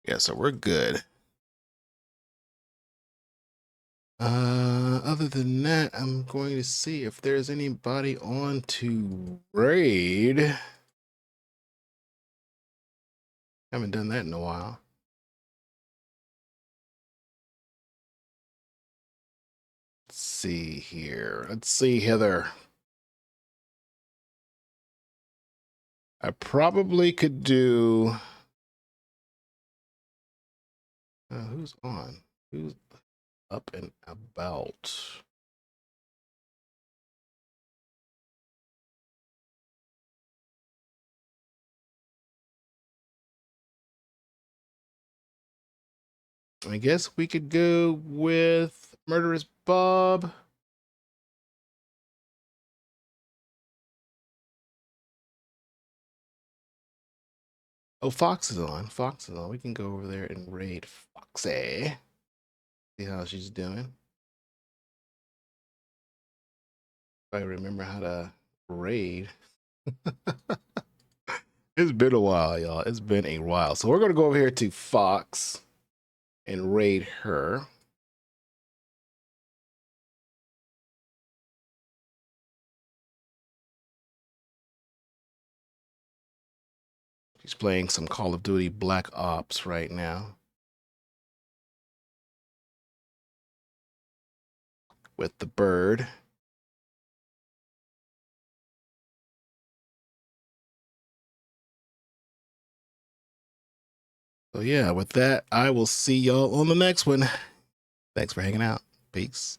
Yeah, so we're good. Other than that, I'm going to see if there's anybody on to raid. Haven't done that in a while. Let's see here. Let's see, Heather. I probably could do... who's on? Who's up and about? I guess we could go with Murderous Bob. Oh, Fox is on. Fox is on. We can go over there and raid Foxy. See how she's doing. If I remember how to raid. It's been a while, y'all. It's been a while. So we're going to go over here to Fox and raid her. She's playing some Call of Duty Black Ops right now. With the bird. So yeah, with that, I will see y'all on the next one. Thanks for hanging out. Peace.